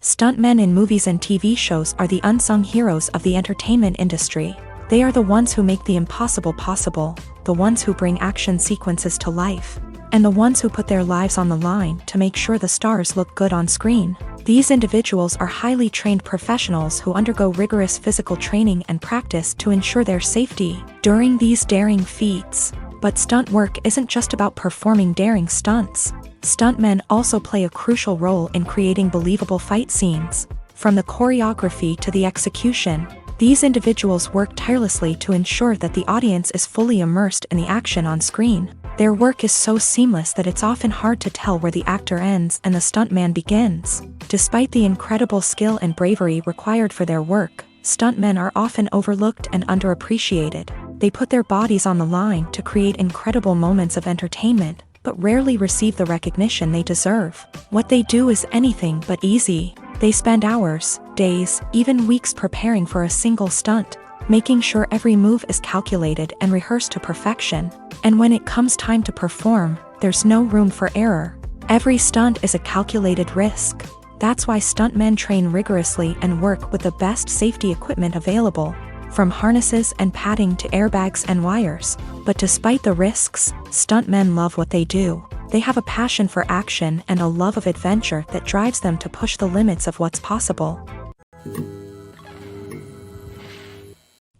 Stuntmen in movies and TV shows are the unsung heroes of the entertainment industry. They are the ones who make the impossible possible, the ones who bring action sequences to life, and the ones who put their lives on the line to make sure the stars look good on screen. These individuals are highly trained professionals who undergo rigorous physical training and practice to ensure their safety during these daring feats. But stunt work isn't just about performing daring stunts. Stuntmen also play a crucial role in creating believable fight scenes. From the choreography to the execution, these individuals work tirelessly to ensure that the audience is fully immersed in the action on screen. Their work is so seamless that it's often hard to tell where the actor ends and the stuntman begins. Despite the incredible skill and bravery required for their work, stuntmen are often overlooked and underappreciated. They put their bodies on the line to create incredible moments of entertainment, but rarely receive the recognition they deserve. What they do is anything but easy. They spend hours, days, even weeks preparing for a single stunt, making sure every move is calculated and rehearsed to perfection. And when it comes time to perform, there's no room for error. Every stunt is a calculated risk. That's why stuntmen train rigorously and work with the best safety equipment available, from harnesses and padding to airbags and wires. But despite the risks, stuntmen love what they do. They have a passion for action and a love of adventure that drives them to push the limits of what's possible.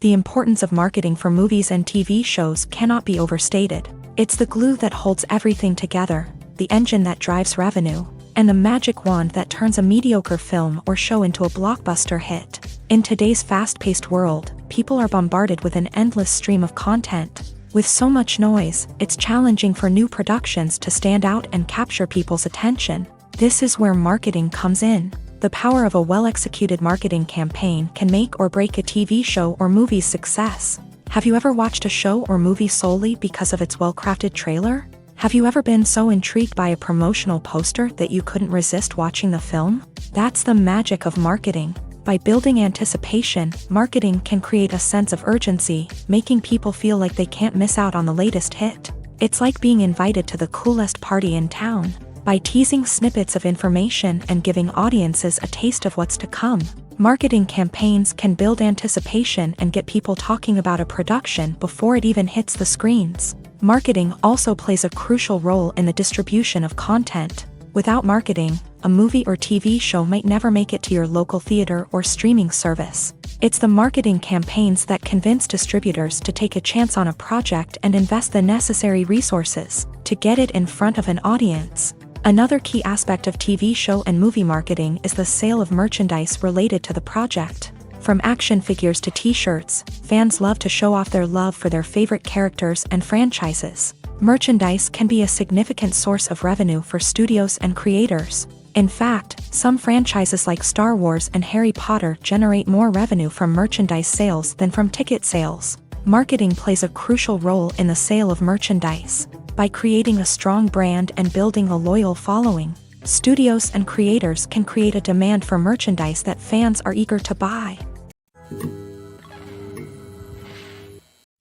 The importance of marketing for movies and TV shows cannot be overstated. It's the glue that holds everything together, the engine that drives revenue, and the magic wand that turns a mediocre film or show into a blockbuster hit. In today's fast-paced world, people are bombarded with an endless stream of content. With so much noise, it's challenging for new productions to stand out and capture people's attention. This is where marketing comes in. The power of a well-executed marketing campaign can make or break a TV show or movie's success. Have you ever watched a show or movie solely because of its well-crafted trailer? Have you ever been so intrigued by a promotional poster that you couldn't resist watching the film? That's the magic of marketing. By building anticipation, marketing can create a sense of urgency, making people feel like they can't miss out on the latest hit. It's like being invited to the coolest party in town. By teasing snippets of information and giving audiences a taste of what's to come, marketing campaigns can build anticipation and get people talking about a production before it even hits the screens. Marketing also plays a crucial role in the distribution of content. Without marketing, a movie or TV show might never make it to your local theater or streaming service. It's the marketing campaigns that convince distributors to take a chance on a project and invest the necessary resources to get it in front of an audience. Another key aspect of TV show and movie marketing is the sale of merchandise related to the project. From action figures to t-shirts, fans love to show off their love for their favorite characters and franchises. Merchandise can be a significant source of revenue for studios and creators. In fact, some franchises like Star Wars and Harry Potter generate more revenue from merchandise sales than from ticket sales. Marketing plays a crucial role in the sale of merchandise. By creating a strong brand and building a loyal following, studios and creators can create a demand for merchandise that fans are eager to buy.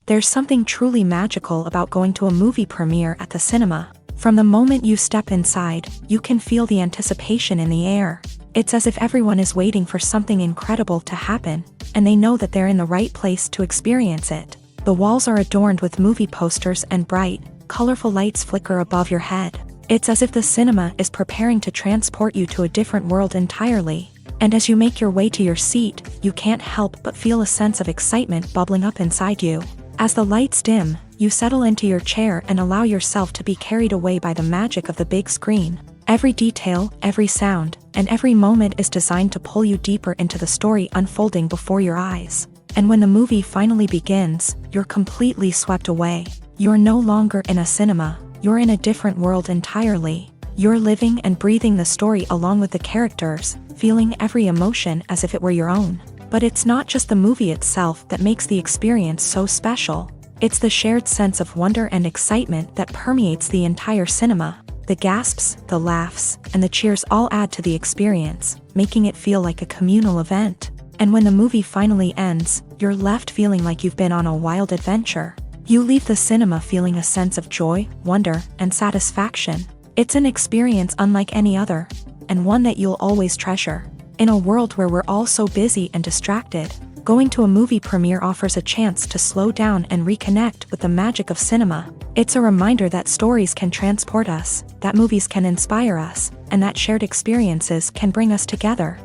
There's something truly magical about going to a movie premiere at the cinema. From the moment you step inside, you can feel the anticipation in the air. It's as if everyone is waiting for something incredible to happen, and they know that they're in the right place to experience it. The walls are adorned with movie posters and bright, colorful lights flicker above your head. It's as if the cinema is preparing to transport you to a different world entirely. And as you make your way to your seat, you can't help but feel a sense of excitement bubbling up inside you. As the lights dim, you settle into your chair and allow yourself to be carried away by the magic of the big screen. Every detail, every sound, and every moment is designed to pull you deeper into the story unfolding before your eyes. And when the movie finally begins, you're completely swept away. You're no longer in a cinema, you're in a different world entirely. You're living and breathing the story along with the characters, feeling every emotion as if it were your own. But it's not just the movie itself that makes the experience so special. It's the shared sense of wonder and excitement that permeates the entire cinema. The gasps, the laughs, and the cheers all add to the experience, making it feel like a communal event. And when the movie finally ends, you're left feeling like you've been on a wild adventure. You leave the cinema feeling a sense of joy, wonder, and satisfaction. It's an experience unlike any other, and one that you'll always treasure. In a world where we're all so busy and distracted, going to a movie premiere offers a chance to slow down and reconnect with the magic of cinema. It's a reminder that stories can transport us, that movies can inspire us, and that shared experiences can bring us together.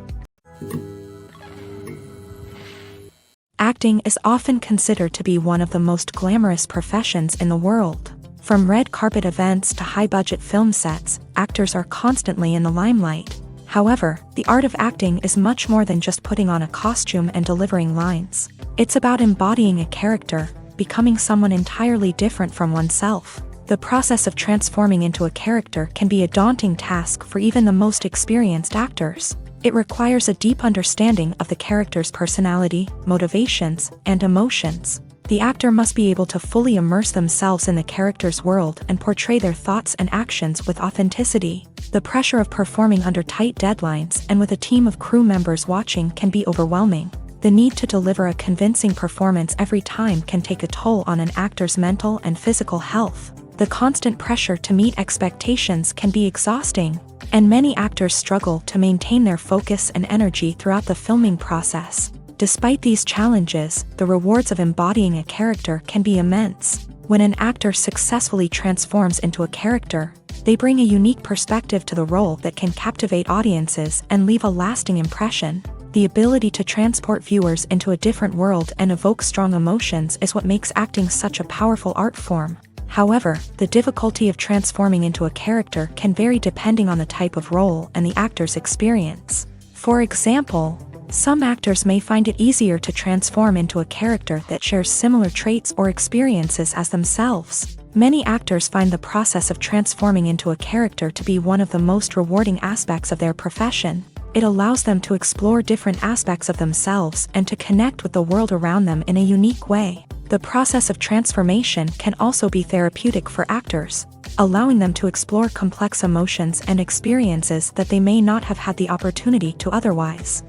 Acting is often considered to be one of the most glamorous professions in the world. From red carpet events to high-budget film sets, actors are constantly in the limelight. However, the art of acting is much more than just putting on a costume and delivering lines. It's about embodying a character, becoming someone entirely different from oneself. The process of transforming into a character can be a daunting task for even the most experienced actors. It requires a deep understanding of the character's personality, motivations, and emotions. The actor must be able to fully immerse themselves in the character's world and portray their thoughts and actions with authenticity. The pressure of performing under tight deadlines and with a team of crew members watching can be overwhelming. The need to deliver a convincing performance every time can take a toll on an actor's mental and physical health. The constant pressure to meet expectations can be exhausting, and many actors struggle to maintain their focus and energy throughout the filming process. Despite these challenges, the rewards of embodying a character can be immense. When an actor successfully transforms into a character, they bring a unique perspective to the role that can captivate audiences and leave a lasting impression. The ability to transport viewers into a different world and evoke strong emotions is what makes acting such a powerful art form. However, the difficulty of transforming into a character can vary depending on the type of role and the actor's experience. For example, some actors may find it easier to transform into a character that shares similar traits or experiences as themselves. Many actors find the process of transforming into a character to be one of the most rewarding aspects of their profession. It allows them to explore different aspects of themselves and to connect with the world around them in a unique way. The process of transformation can also be therapeutic for actors, allowing them to explore complex emotions and experiences that they may not have had the opportunity to otherwise.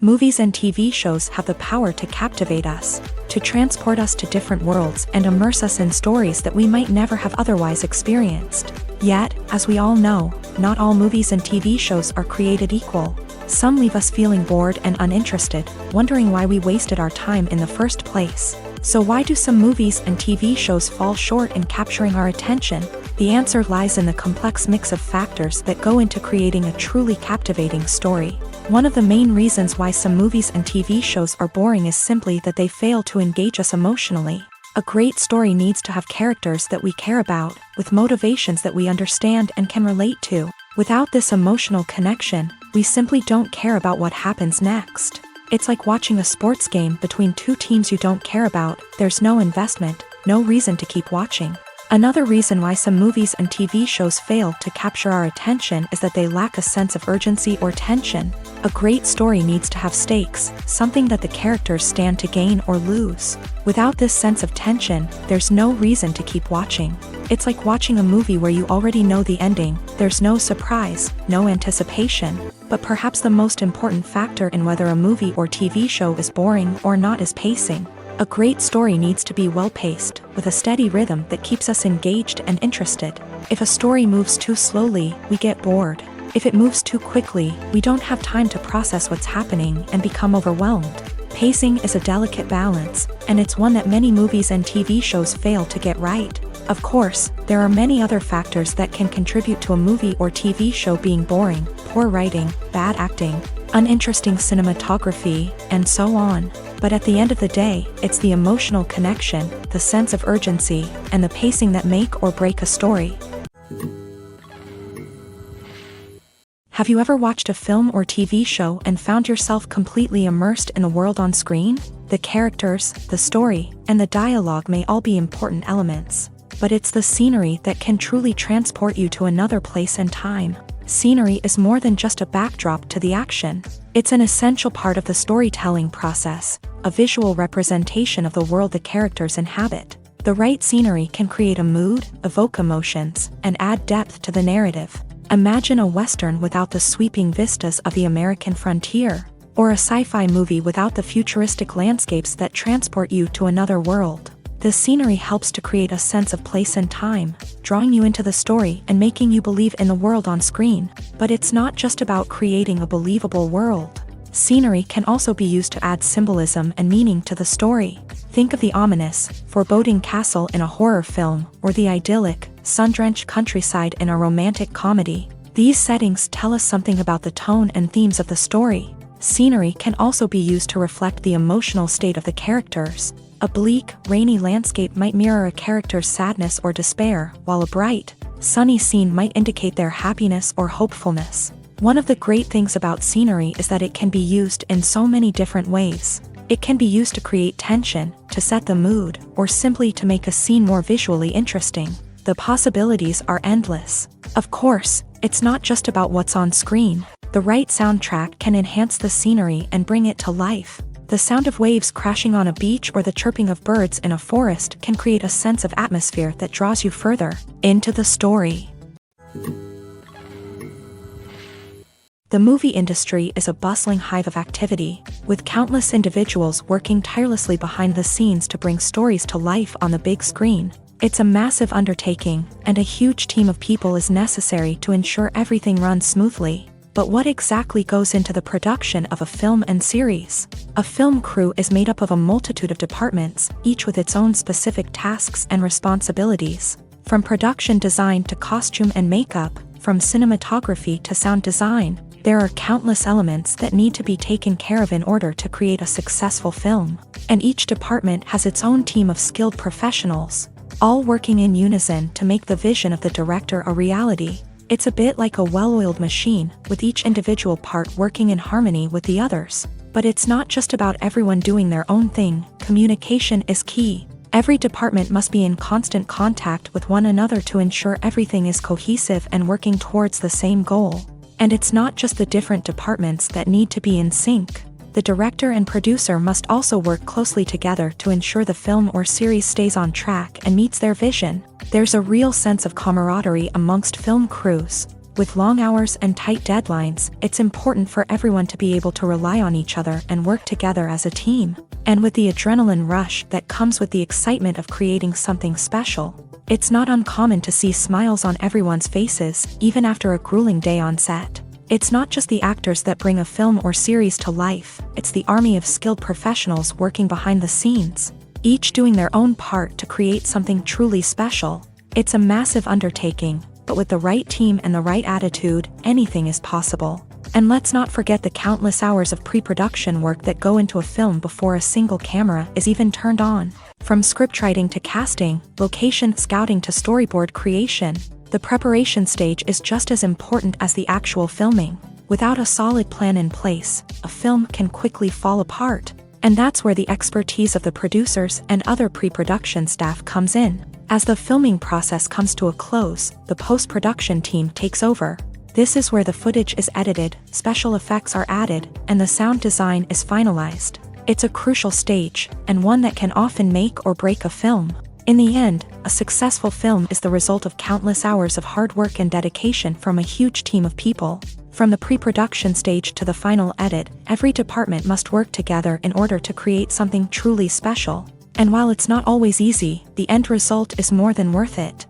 Movies and TV shows have the power to captivate us, to transport us to different worlds and immerse us in stories that we might never have otherwise experienced. Yet, as we all know, not all movies and TV shows are created equal. Some leave us feeling bored and uninterested, wondering why we wasted our time in the first place. So why do some movies and TV shows fall short in capturing our attention? The answer lies in the complex mix of factors that go into creating a truly captivating story. One of the main reasons why some movies and TV shows are boring is simply that they fail to engage us emotionally. A great story needs to have characters that we care about, with motivations that we understand and can relate to. Without this emotional connection, we simply don't care about what happens next. It's like watching a sports game between two teams you don't care about. There's no investment, no reason to keep watching. Another reason why some movies and TV shows fail to capture our attention is that they lack a sense of urgency or tension. A great story needs to have stakes, something that the characters stand to gain or lose. Without this sense of tension, there's no reason to keep watching. It's like watching a movie where you already know the ending, there's no surprise, no anticipation. But perhaps the most important factor in whether a movie or TV show is boring or not is pacing. A great story needs to be well-paced, with a steady rhythm that keeps us engaged and interested. If a story moves too slowly, we get bored. If it moves too quickly, we don't have time to process what's happening and become overwhelmed. Pacing is a delicate balance, and it's one that many movies and TV shows fail to get right. Of course, there are many other factors that can contribute to a movie or TV show being boring: poor writing, bad acting, uninteresting cinematography, and so on. But at the end of the day, it's the emotional connection, the sense of urgency, and the pacing that make or break a story. Have you ever watched a film or TV show and found yourself completely immersed in the world on screen? The characters, the story, and the dialogue may all be important elements, but it's the scenery that can truly transport you to another place and time. Scenery is more than just a backdrop to the action. It's an essential part of the storytelling process, a visual representation of the world the characters inhabit. The right scenery can create a mood, evoke emotions, and add depth to the narrative. Imagine a Western without the sweeping vistas of the American frontier, or a sci-fi movie without the futuristic landscapes that transport you to another world. The scenery helps to create a sense of place and time, drawing you into the story and making you believe in the world on screen. But it's not just about creating a believable world. Scenery can also be used to add symbolism and meaning to the story. Think of the ominous, foreboding castle in a horror film, or the idyllic, sun-drenched countryside in a romantic comedy. These settings tell us something about the tone and themes of the story. Scenery can also be used to reflect the emotional state of the characters. A bleak, rainy landscape might mirror a character's sadness or despair, while a bright, sunny scene might indicate their happiness or hopefulness. One of the great things about scenery is that it can be used in so many different ways. It can be used to create tension, to set the mood, or simply to make a scene more visually interesting. The possibilities are endless. Of course, it's not just about what's on screen. The right soundtrack can enhance the scenery and bring it to life. The sound of waves crashing on a beach or the chirping of birds in a forest can create a sense of atmosphere that draws you further into the story. The movie industry is a bustling hive of activity, with countless individuals working tirelessly behind the scenes to bring stories to life on the big screen. It's a massive undertaking, and a huge team of people is necessary to ensure everything runs smoothly. But what exactly goes into the production of a film and series? A film crew is made up of a multitude of departments, each with its own specific tasks and responsibilities. From production design to costume and makeup, from cinematography to sound design, there are countless elements that need to be taken care of in order to create a successful film. And each department has its own team of skilled professionals, all working in unison to make the vision of the director a reality. It's a bit like a well-oiled machine, with each individual part working in harmony with the others. But it's not just about everyone doing their own thing. Communication is key. Every department must be in constant contact with one another to ensure everything is cohesive and working towards the same goal. And it's not just the different departments that need to be in sync. The director and producer must also work closely together to ensure the film or series stays on track and meets their vision. There's a real sense of camaraderie amongst film crews. With long hours and tight deadlines, it's important for everyone to be able to rely on each other and work together as a team. And with the adrenaline rush that comes with the excitement of creating something special, it's not uncommon to see smiles on everyone's faces, even after a grueling day on set. It's not just the actors that bring a film or series to life, it's the army of skilled professionals working behind the scenes, each doing their own part to create something truly special. It's a massive undertaking, but with the right team and the right attitude, anything is possible. And let's not forget the countless hours of pre-production work that go into a film before a single camera is even turned on. From scriptwriting to casting, location scouting to storyboard creation, the preparation stage is just as important as the actual filming. Without a solid plan in place, a film can quickly fall apart. And that's where the expertise of the producers and other pre-production staff comes in. As the filming process comes to a close, the post-production team takes over. This is where the footage is edited, special effects are added, and the sound design is finalized. It's a crucial stage, and one that can often make or break a film. In the end, a successful film is the result of countless hours of hard work and dedication from a huge team of people. From the pre-production stage to the final edit, every department must work together in order to create something truly special. And while it's not always easy, the end result is more than worth it.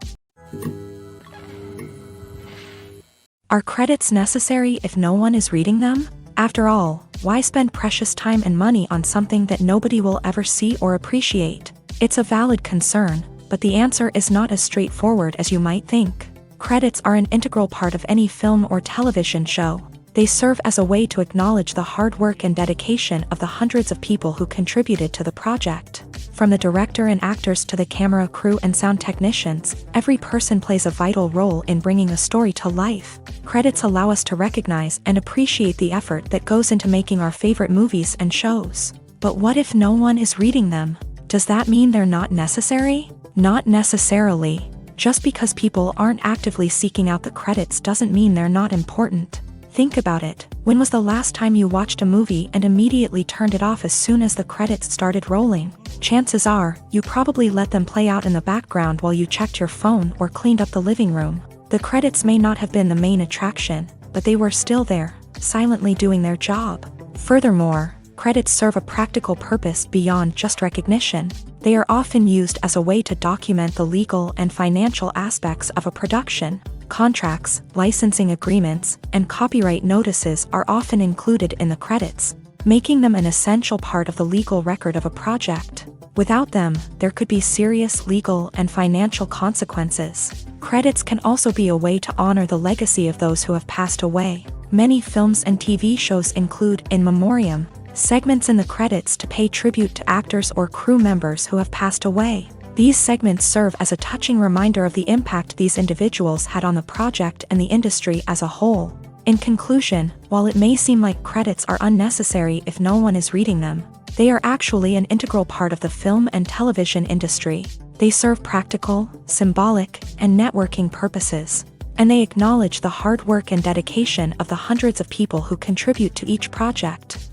Are credits necessary if no one is reading them? After all, why spend precious time and money on something that nobody will ever see or appreciate? It's a valid concern, but the answer is not as straightforward as you might think. Credits are an integral part of any film or television show. They serve as a way to acknowledge the hard work and dedication of the hundreds of people who contributed to the project. From the director and actors to the camera crew and sound technicians, every person plays a vital role in bringing a story to life. Credits allow us to recognize and appreciate the effort that goes into making our favorite movies and shows. But what if no one is reading them? Does that mean they're not necessary? Not necessarily. Just because people aren't actively seeking out the credits doesn't mean they're not important. Think about it. When was the last time you watched a movie and immediately turned it off as soon as the credits started rolling? Chances are, you probably let them play out in the background while you checked your phone or cleaned up the living room. The credits may not have been the main attraction, but they were still there, silently doing their job. Furthermore, credits serve a practical purpose beyond just recognition. They are often used as a way to document the legal and financial aspects of a production. Contracts, licensing agreements, and copyright notices are often included in the credits, making them an essential part of the legal record of a project. Without them, there could be serious legal and financial consequences. Credits can also be a way to honor the legacy of those who have passed away. Many films and TV shows include in memoriam segments in the credits to pay tribute to actors or crew members who have passed away. These segments serve as a touching reminder of the impact these individuals had on the project and the industry as a whole. In conclusion, while it may seem like credits are unnecessary if no one is reading them, they are actually an integral part of the film and television industry. They serve practical, symbolic, and networking purposes, and they acknowledge the hard work and dedication of the hundreds of people who contribute to each project.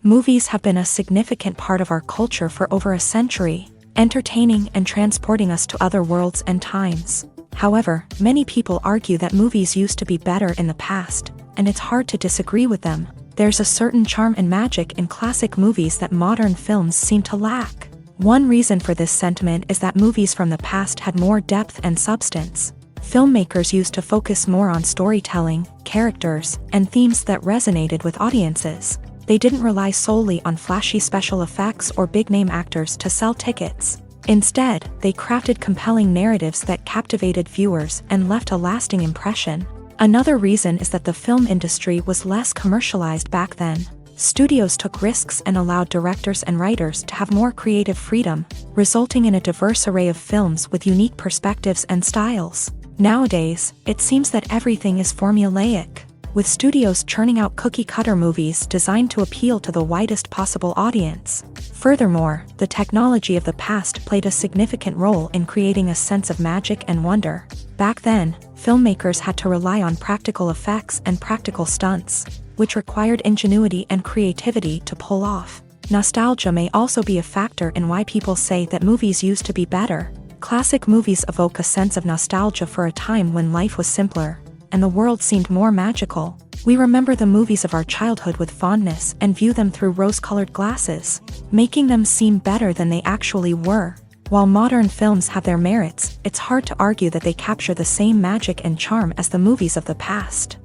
Movies have been a significant part of our culture for over a century, entertaining and transporting us to other worlds and times. However, many people argue that movies used to be better in the past, and it's hard to disagree with them. There's a certain charm and magic in classic movies that modern films seem to lack. One reason for this sentiment is that movies from the past had more depth and substance. Filmmakers used to focus more on storytelling, characters, and themes that resonated with audiences. They didn't rely solely on flashy special effects or big-name actors to sell tickets. Instead, they crafted compelling narratives that captivated viewers and left a lasting impression. Another reason is that the film industry was less commercialized back then. Studios took risks and allowed directors and writers to have more creative freedom, resulting in a diverse array of films with unique perspectives and styles. Nowadays, it seems that everything is formulaic, with studios churning out cookie-cutter movies designed to appeal to the widest possible audience. Furthermore, the technology of the past played a significant role in creating a sense of magic and wonder. Back then, filmmakers had to rely on practical effects and practical stunts, which required ingenuity and creativity to pull off. Nostalgia may also be a factor in why people say that movies used to be better. Classic movies evoke a sense of nostalgia for a time when life was simpler, and the world seemed more magical. We remember the movies of our childhood with fondness and view them through rose-colored glasses, making them seem better than they actually were. While modern films have their merits, it's hard to argue that they capture the same magic and charm as the movies of the past.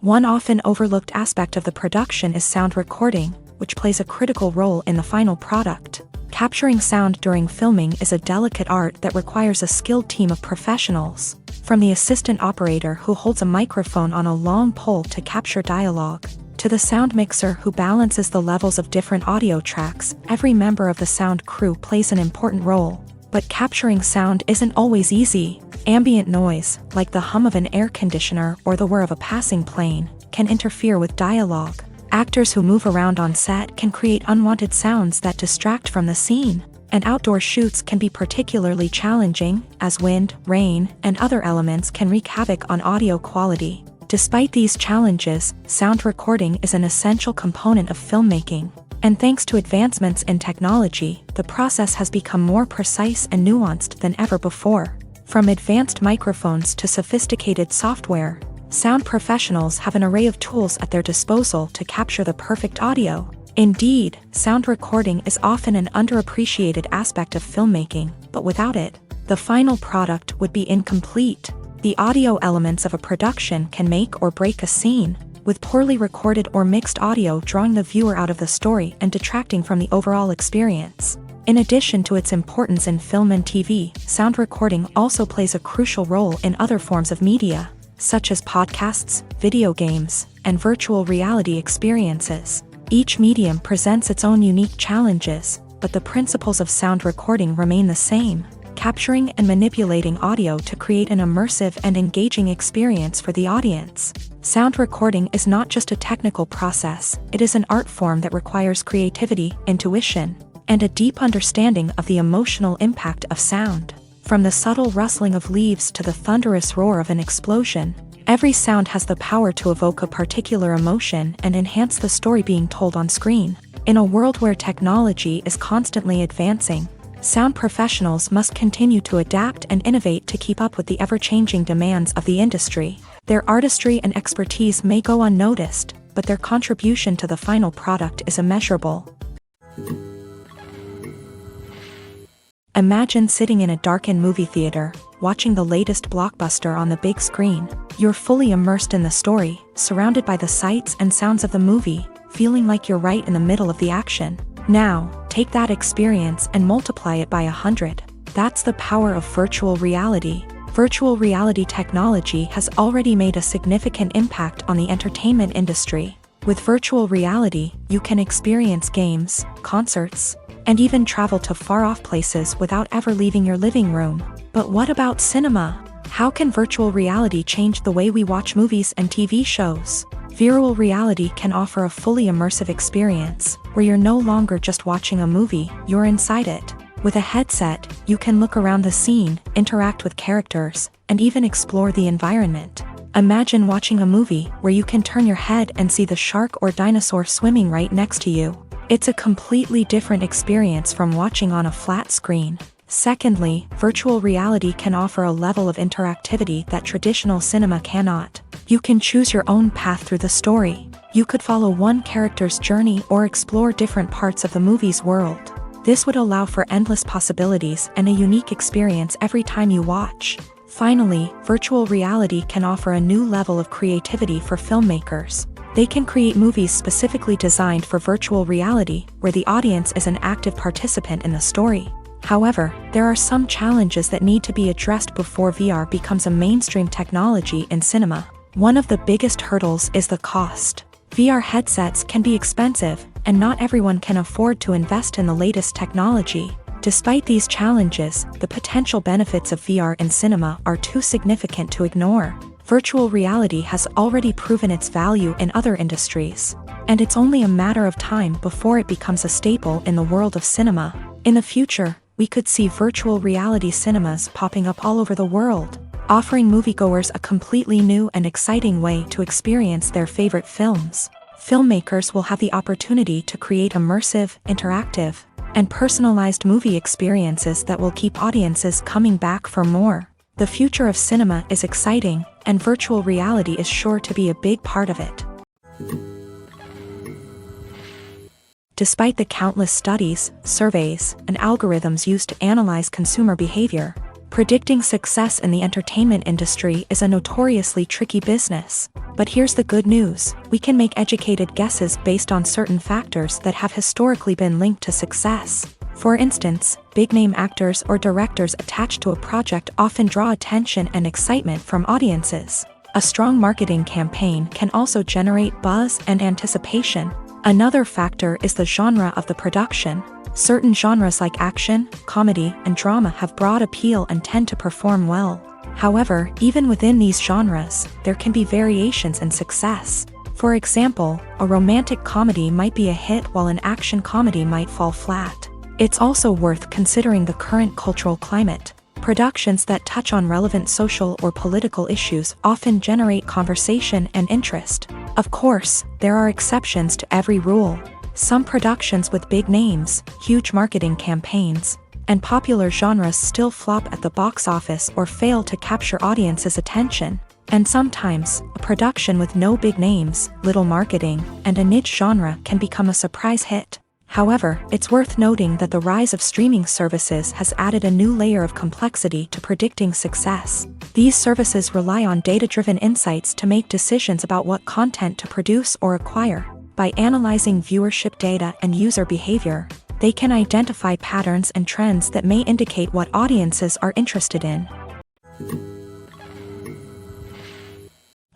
One often overlooked aspect of the production is sound recording, which plays a critical role in the final product. Capturing sound during filming is a delicate art that requires a skilled team of professionals. From the assistant operator who holds a microphone on a long pole to capture dialogue, to the sound mixer who balances the levels of different audio tracks, every member of the sound crew plays an important role. But capturing sound isn't always easy. Ambient noise, like the hum of an air conditioner or the whir of a passing plane, can interfere with dialogue. Actors who move around on set can create unwanted sounds that distract from the scene. and outdoor shoots can be particularly challenging, as wind, rain, and other elements can wreak havoc on audio quality. Despite these challenges, sound recording is an essential component of filmmaking. And thanks to advancements in technology, the process has become more precise and nuanced than ever before. From advanced microphones to sophisticated software, sound professionals have an array of tools at their disposal to capture the perfect audio. Indeed, sound recording is often an underappreciated aspect of filmmaking, but without it, the final product would be incomplete. The audio elements of a production can make or break a scene, with poorly recorded or mixed audio drawing the viewer out of the story and detracting from the overall experience. In addition to its importance in film and TV, sound recording also plays a crucial role in other forms of media, such as podcasts, video games, and virtual reality experiences. Each medium presents its own unique challenges, but the principles of sound recording remain the same, capturing and manipulating audio to create an immersive and engaging experience for the audience. Sound recording is not just a technical process, it is an art form that requires creativity, intuition, and a deep understanding of the emotional impact of sound. From the subtle rustling of leaves to the thunderous roar of an explosion, every sound has the power to evoke a particular emotion and enhance the story being told on screen. In a world where technology is constantly advancing, sound professionals must continue to adapt and innovate to keep up with the ever-changing demands of the industry. Their artistry and expertise may go unnoticed, but their contribution to the final product is immeasurable. Imagine sitting in a darkened movie theater, watching the latest blockbuster on the big screen. You're fully immersed in the story, surrounded by the sights and sounds of the movie, feeling like you're right in the middle of the action. Now, take that experience and multiply it by 100. That's the power of virtual reality. Virtual reality technology has already made a significant impact on the entertainment industry. With virtual reality, you can experience games, concerts, and even travel to far-off places without ever leaving your living room. But what about cinema? How can virtual reality change the way we watch movies and TV shows? Virtual reality can offer a fully immersive experience, where you're no longer just watching a movie, you're inside it. With a headset, you can look around the scene, interact with characters, and even explore the environment. Imagine watching a movie where you can turn your head and see the shark or dinosaur swimming right next to you. It's a completely different experience from watching on a flat screen. Secondly, virtual reality can offer a level of interactivity that traditional cinema cannot. You can choose your own path through the story. You could follow one character's journey or explore different parts of the movie's world. This would allow for endless possibilities and a unique experience every time you watch. Finally, virtual reality can offer a new level of creativity for filmmakers. They can create movies specifically designed for virtual reality, where the audience is an active participant in the story. However, there are some challenges that need to be addressed before VR becomes a mainstream technology in cinema. One of the biggest hurdles is the cost. VR headsets can be expensive, and not everyone can afford to invest in the latest technology. Despite these challenges, the potential benefits of VR in cinema are too significant to ignore. Virtual reality has already proven its value in other industries, and it's only a matter of time before it becomes a staple in the world of cinema. In the future, we could see virtual reality cinemas popping up all over the world, offering moviegoers a completely new and exciting way to experience their favorite films. Filmmakers will have the opportunity to create immersive, interactive, and personalized movie experiences that will keep audiences coming back for more. The future of cinema is exciting, and virtual reality is sure to be a big part of it. Despite the countless studies, surveys, and algorithms used to analyze consumer behavior, predicting success in the entertainment industry is a notoriously tricky business. But here's the good news: we can make educated guesses based on certain factors that have historically been linked to success. For instance, big-name actors or directors attached to a project often draw attention and excitement from audiences. A strong marketing campaign can also generate buzz and anticipation. Another factor is the genre of the production. Certain genres like action, comedy, and drama have broad appeal and tend to perform well. However, even within these genres, there can be variations in success. For example, a romantic comedy might be a hit while an action comedy might fall flat. It's also worth considering the current cultural climate. Productions that touch on relevant social or political issues often generate conversation and interest. Of course, there are exceptions to every rule. Some productions with big names, huge marketing campaigns, and popular genres still flop at the box office or fail to capture audiences' attention. And sometimes, a production with no big names, little marketing, and a niche genre can become a surprise hit. However, it's worth noting that the rise of streaming services has added a new layer of complexity to predicting success. These services rely on data-driven insights to make decisions about what content to produce or acquire. By analyzing viewership data and user behavior, they can identify patterns and trends that may indicate what audiences are interested in.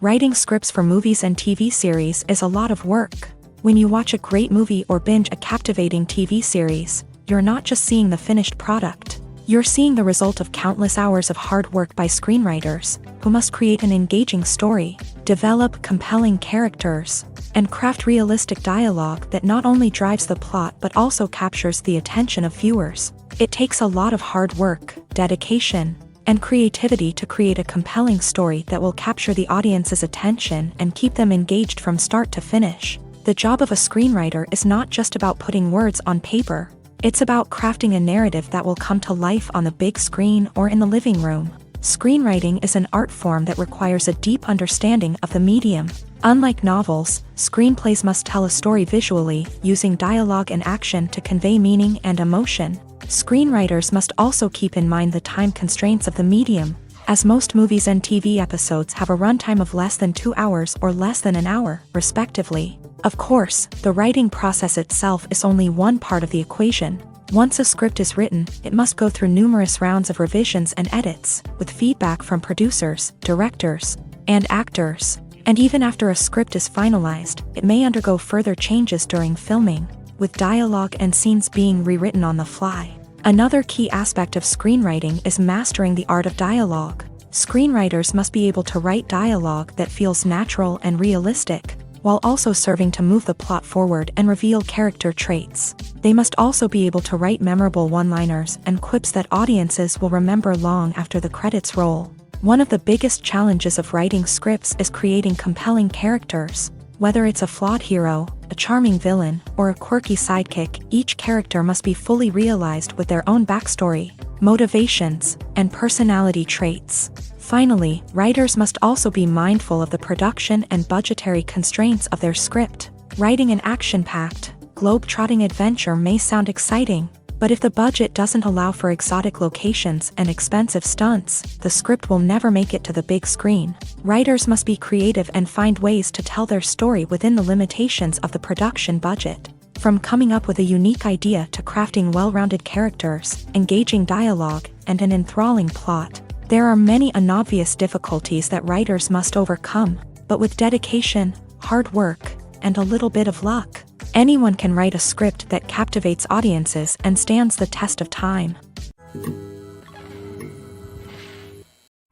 Writing scripts for movies and TV series is a lot of work. When you watch a great movie or binge a captivating TV series, you're not just seeing the finished product. You're seeing the result of countless hours of hard work by screenwriters, who must create an engaging story, develop compelling characters, and craft realistic dialogue that not only drives the plot but also captures the attention of viewers. It takes a lot of hard work, dedication, and creativity to create a compelling story that will capture the audience's attention and keep them engaged from start to finish. The job of a screenwriter is not just about putting words on paper. It's about crafting a narrative that will come to life on the big screen or in the living room. Screenwriting is an art form that requires a deep understanding of the medium. Unlike novels, screenplays must tell a story visually, using dialogue and action to convey meaning and emotion. Screenwriters must also keep in mind the time constraints of the medium, as most movies and TV episodes have a runtime of less than 2 hours or less than an hour, respectively. Of course, the writing process itself is only one part of the equation. Once a script is written, it must go through numerous rounds of revisions and edits, with feedback from producers, directors, and actors. And even after a script is finalized, it may undergo further changes during filming, with dialogue and scenes being rewritten on the fly. Another key aspect of screenwriting is mastering the art of dialogue. Screenwriters must be able to write dialogue that feels natural and realistic, while also serving to move the plot forward and reveal character traits. They must also be able to write memorable one-liners and quips that audiences will remember long after the credits roll. One of the biggest challenges of writing scripts is creating compelling characters. Whether it's a flawed hero, a charming villain, or a quirky sidekick, each character must be fully realized with their own backstory, motivations, and personality traits. Finally, writers must also be mindful of the production and budgetary constraints of their script. Writing an action-packed, globe-trotting adventure may sound exciting, but if the budget doesn't allow for exotic locations and expensive stunts, the script will never make it to the big screen. Writers must be creative and find ways to tell their story within the limitations of the production budget. From coming up with a unique idea to crafting well-rounded characters, engaging dialogue, and an enthralling plot, there are many unobvious difficulties that writers must overcome, but with dedication, hard work, and a little bit of luck, anyone can write a script that captivates audiences and stands the test of time.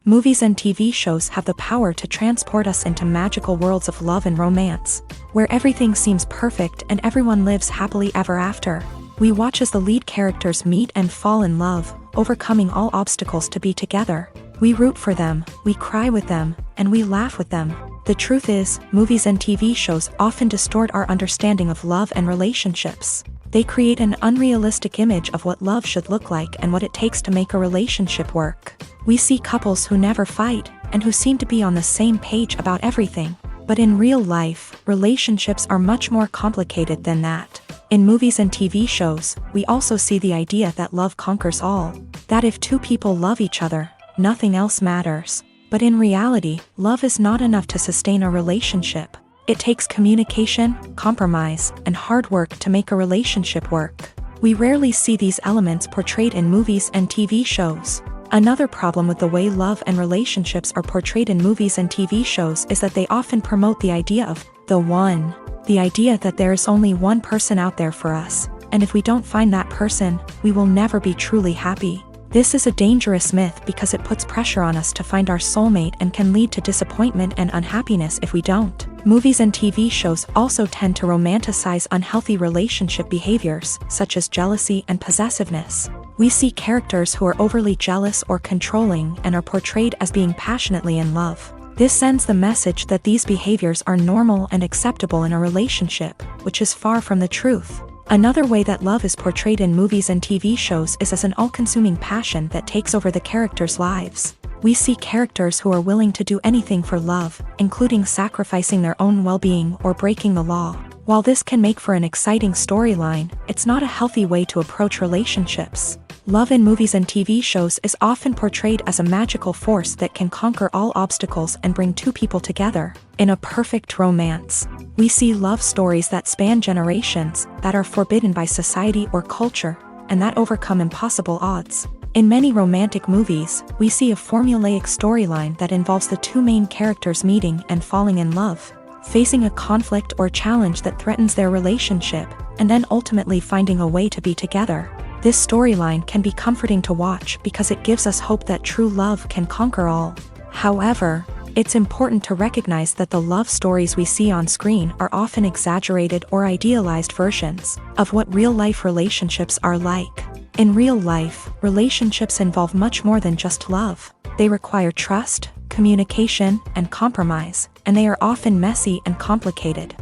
Movies and TV shows have the power to transport us into magical worlds of love and romance, where everything seems perfect and everyone lives happily ever after. We watch as the lead characters meet and fall in love, overcoming all obstacles to be together. We root for them, we cry with them, and we laugh with them. The truth is, movies and TV shows often distort our understanding of love and relationships. They create an unrealistic image of what love should look like and what it takes to make a relationship work. We see couples who never fight, and who seem to be on the same page about everything. But in real life, relationships are much more complicated than that. In movies and TV shows, we also see the idea that love conquers all. That if two people love each other, nothing else matters. But in reality, love is not enough to sustain a relationship. It takes communication, compromise, and hard work to make a relationship work. We rarely see these elements portrayed in movies and TV shows. Another problem with the way love and relationships are portrayed in movies and TV shows is that they often promote the idea of the one. The idea that there is only one person out there for us, and if we don't find that person, we will never be truly happy. This is a dangerous myth because it puts pressure on us to find our soulmate and can lead to disappointment and unhappiness if we don't. Movies and TV shows also tend to romanticize unhealthy relationship behaviors, such as jealousy and possessiveness. We see characters who are overly jealous or controlling and are portrayed as being passionately in love. This sends the message that these behaviors are normal and acceptable in a relationship, which is far from the truth. Another way that love is portrayed in movies and TV shows is as an all-consuming passion that takes over the characters' lives. We see characters who are willing to do anything for love, including sacrificing their own well-being or breaking the law. While this can make for an exciting storyline, it's not a healthy way to approach relationships. Love in movies and TV shows is often portrayed as a magical force that can conquer all obstacles and bring two people together. In a perfect romance, we see love stories that span generations, that are forbidden by society or culture, and that overcome impossible odds. In many romantic movies, we see a formulaic storyline that involves the two main characters meeting and falling in love, facing a conflict or challenge that threatens their relationship, and then ultimately finding a way to be together. This storyline can be comforting to watch because it gives us hope that true love can conquer all. However, it's important to recognize that the love stories we see on screen are often exaggerated or idealized versions of what real-life relationships are like. In real life, relationships involve much more than just love. They require trust, communication, and compromise, and they are often messy and complicated.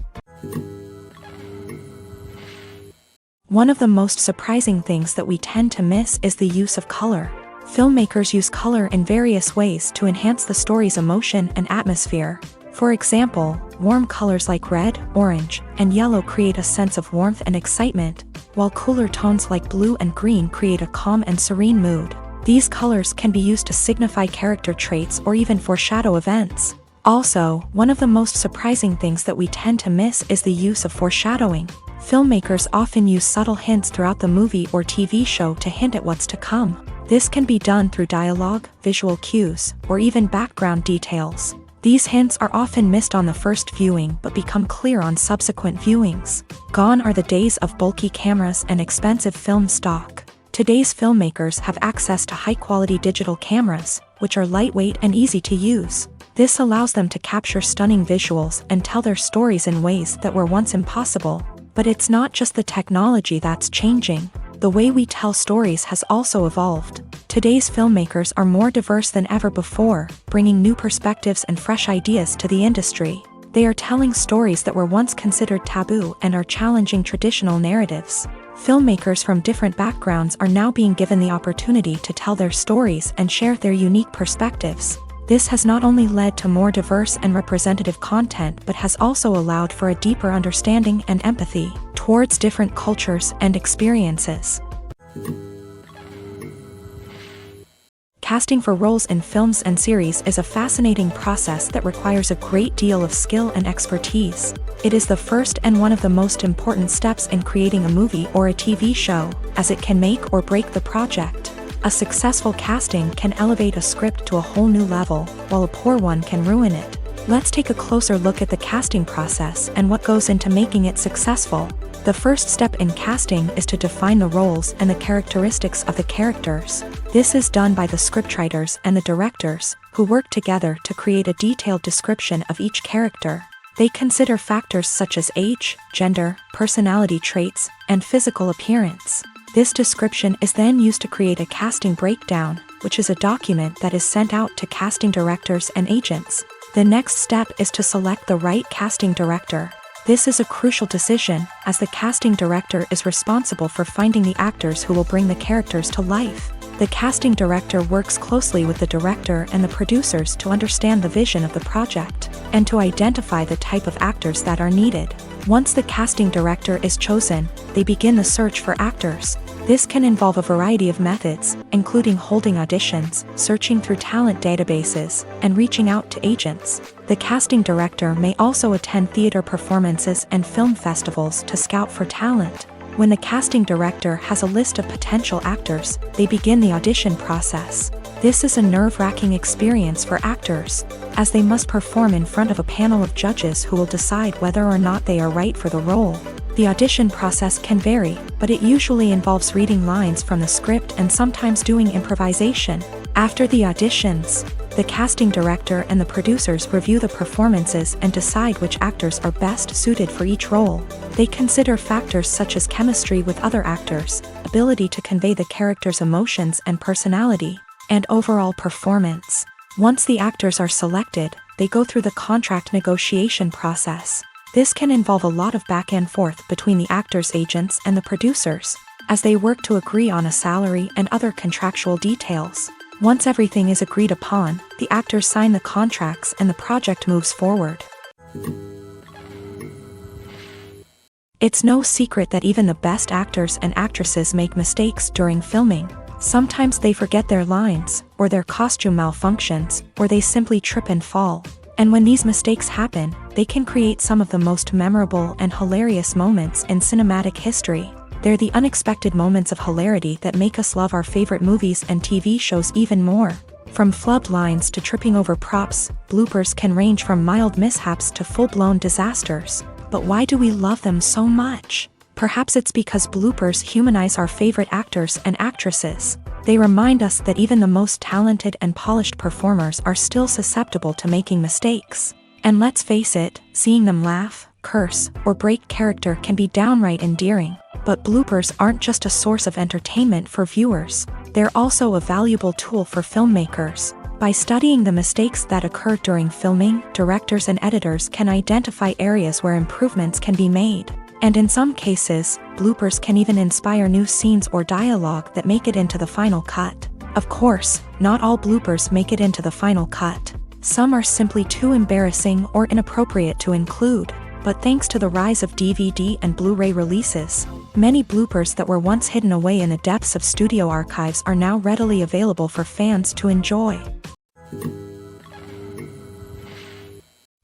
One of the most surprising things that we tend to miss is the use of color. Filmmakers use color in various ways to enhance the story's emotion and atmosphere. For example, warm colors like red, orange, and yellow create a sense of warmth and excitement, while cooler tones like blue and green create a calm and serene mood. These colors can be used to signify character traits or even foreshadow events. Also, one of the most surprising things that we tend to miss is the use of foreshadowing. Filmmakers often use subtle hints throughout the movie or TV show to hint at what's to come. This can be done through dialogue, visual cues, or even background details. These hints are often missed on the first viewing but become clear on subsequent viewings. Gone are the days of bulky cameras and expensive film stock. Today's filmmakers have access to high-quality digital cameras, which are lightweight and easy to use. This allows them to capture stunning visuals and tell their stories in ways that were once impossible. But it's not just the technology that's changing. The way we tell stories has also evolved. Today's filmmakers are more diverse than ever before, bringing new perspectives and fresh ideas to the industry. They are telling stories that were once considered taboo and are challenging traditional narratives. Filmmakers from different backgrounds are now being given the opportunity to tell their stories and share their unique perspectives. This has not only led to more diverse and representative content but has also allowed for a deeper understanding and empathy towards different cultures and experiences. Casting for roles in films and series is a fascinating process that requires a great deal of skill and expertise. It is the first and one of the most important steps in creating a movie or a TV show, as it can make or break the project. A successful casting can elevate a script to a whole new level, while a poor one can ruin it. Let's take a closer look at the casting process and what goes into making it successful. The first step in casting is to define the roles and the characteristics of the characters. This is done by the scriptwriters and the directors, who work together to create a detailed description of each character. They consider factors such as age, gender, personality traits, and physical appearance. This description is then used to create a casting breakdown, which is a document that is sent out to casting directors and agents. The next step is to select the right casting director. This is a crucial decision, as the casting director is responsible for finding the actors who will bring the characters to life. The casting director works closely with the director and the producers to understand the vision of the project, and to identify the type of actors that are needed. Once the casting director is chosen, they begin the search for actors. This can involve a variety of methods, including holding auditions, searching through talent databases, and reaching out to agents. The casting director may also attend theater performances and film festivals to scout for talent. When the casting director has a list of potential actors, they begin the audition process. This is a nerve-wracking experience for actors, as they must perform in front of a panel of judges who will decide whether or not they are right for the role. The audition process can vary, but it usually involves reading lines from the script and sometimes doing improvisation. After the auditions, The casting director and the producers review the performances and decide which actors are best suited for each role. They consider factors such as chemistry with other actors, ability to convey the character's emotions and personality, and overall performance. Once the actors are selected, they go through the contract negotiation process. This can involve a lot of back and forth between the actors' agents and the producers, as they work to agree on a salary and other contractual details. Once everything is agreed upon, the actors sign the contracts and the project moves forward. It's no secret that even the best actors and actresses make mistakes during filming. Sometimes they forget their lines, or their costume malfunctions, or they simply trip and fall. And when these mistakes happen, they can create some of the most memorable and hilarious moments in cinematic history. They're the unexpected moments of hilarity that make us love our favorite movies and TV shows even more. From flubbed lines to tripping over props, bloopers can range from mild mishaps to full-blown disasters. But why do we love them so much? Perhaps it's because bloopers humanize our favorite actors and actresses. They remind us that even the most talented and polished performers are still susceptible to making mistakes. And let's face it, seeing them laugh, curse, or break character can be downright endearing. But bloopers aren't just a source of entertainment for viewers. They're also a valuable tool for filmmakers. By studying the mistakes that occur during filming, directors and editors can identify areas where improvements can be made. And in some cases, bloopers can even inspire new scenes or dialogue that make it into the final cut. Of course, not all bloopers make it into the final cut. Some are simply too embarrassing or inappropriate to include. But thanks to the rise of DVD and Blu-ray releases, many bloopers that were once hidden away in the depths of studio archives are now readily available for fans to enjoy.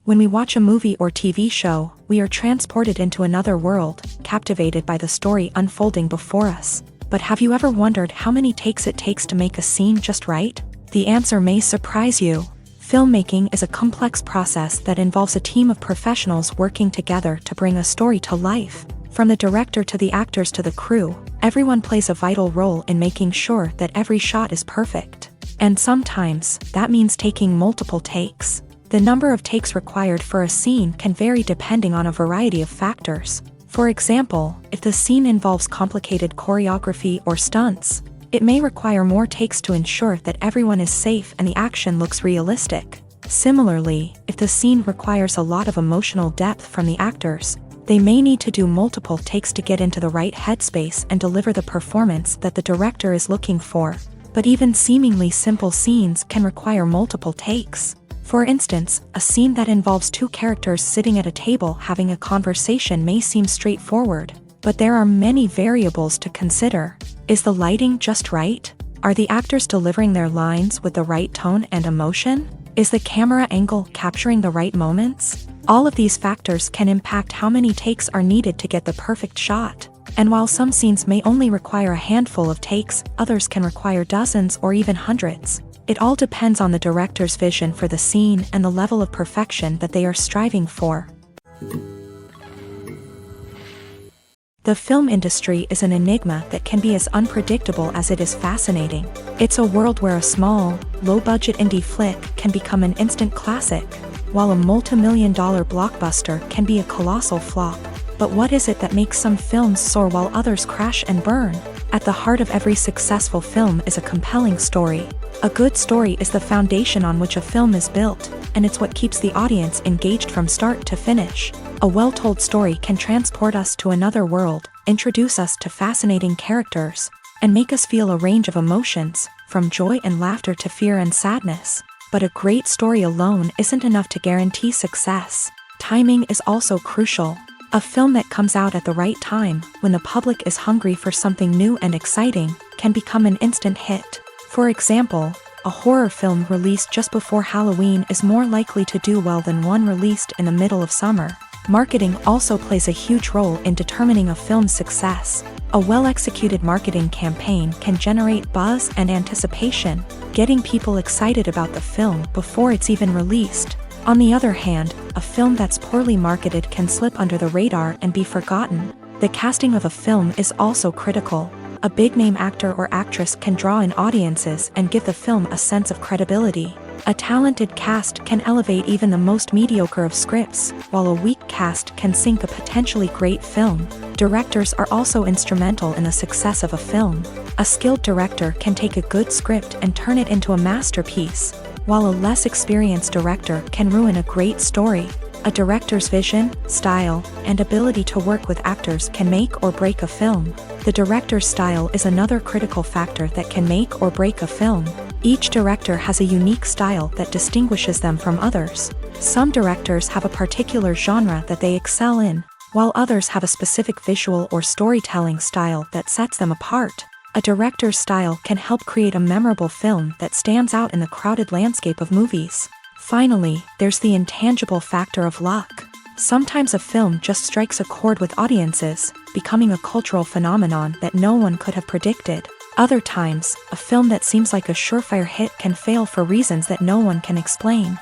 When we watch a movie or TV show, we are transported into another world, captivated by the story unfolding before us. But have you ever wondered how many takes it takes to make a scene just right? The answer may surprise you. Filmmaking is a complex process that involves a team of professionals working together to bring a story to life. From the director to the actors to the crew, everyone plays a vital role in making sure that every shot is perfect. And sometimes, that means taking multiple takes. The number of takes required for a scene can vary depending on a variety of factors. For example, if the scene involves complicated choreography or stunts, it may require more takes to ensure that everyone is safe and the action looks realistic. Similarly, if the scene requires a lot of emotional depth from the actors, they may need to do multiple takes to get into the right headspace and deliver the performance that the director is looking for. But even seemingly simple scenes can require multiple takes. For instance, a scene that involves two characters sitting at a table having a conversation may seem straightforward, but there are many variables to consider. Is the lighting just right? Are the actors delivering their lines with the right tone and emotion? Is the camera angle capturing the right moments? All of these factors can impact how many takes are needed to get the perfect shot. And while some scenes may only require a handful of takes, others can require dozens or even hundreds. It all depends on the director's vision for the scene and the level of perfection that they are striving for. The film industry is an enigma that can be as unpredictable as it is fascinating. It's a world where a small, low-budget indie flick can become an instant classic, while a multi-million-dollar blockbuster can be a colossal flop. But what is it that makes some films soar while others crash and burn? At the heart of every successful film is a compelling story. A good story is the foundation on which a film is built, and it's what keeps the audience engaged from start to finish. A well-told story can transport us to another world, introduce us to fascinating characters, and make us feel a range of emotions, from joy and laughter to fear and sadness. But a great story alone isn't enough to guarantee success. Timing is also crucial. A film that comes out at the right time, when the public is hungry for something new and exciting, can become an instant hit. For example, a horror film released just before Halloween is more likely to do well than one released in the middle of summer. Marketing also plays a huge role in determining a film's success. A well-executed marketing campaign can generate buzz and anticipation, getting people excited about the film before it's even released. On the other hand, a film that's poorly marketed can slip under the radar and be forgotten. The casting of a film is also critical. A big-name actor or actress can draw in audiences and give the film a sense of credibility. A talented cast can elevate even the most mediocre of scripts, while a weak cast can sink a potentially great film. Directors are also instrumental in the success of a film. A skilled director can take a good script and turn it into a masterpiece, while a less experienced director can ruin a great story. A director's vision, style, and ability to work with actors can make or break a film. The director's style is another critical factor that can make or break a film. Each director has a unique style that distinguishes them from others. Some directors have a particular genre that they excel in, while others have a specific visual or storytelling style that sets them apart. A director's style can help create a memorable film that stands out in the crowded landscape of movies. Finally, there's the intangible factor of luck. Sometimes a film just strikes a chord with audiences, becoming a cultural phenomenon that no one could have predicted. Other times, a film that seems like a surefire hit can fail for reasons that no one can explain.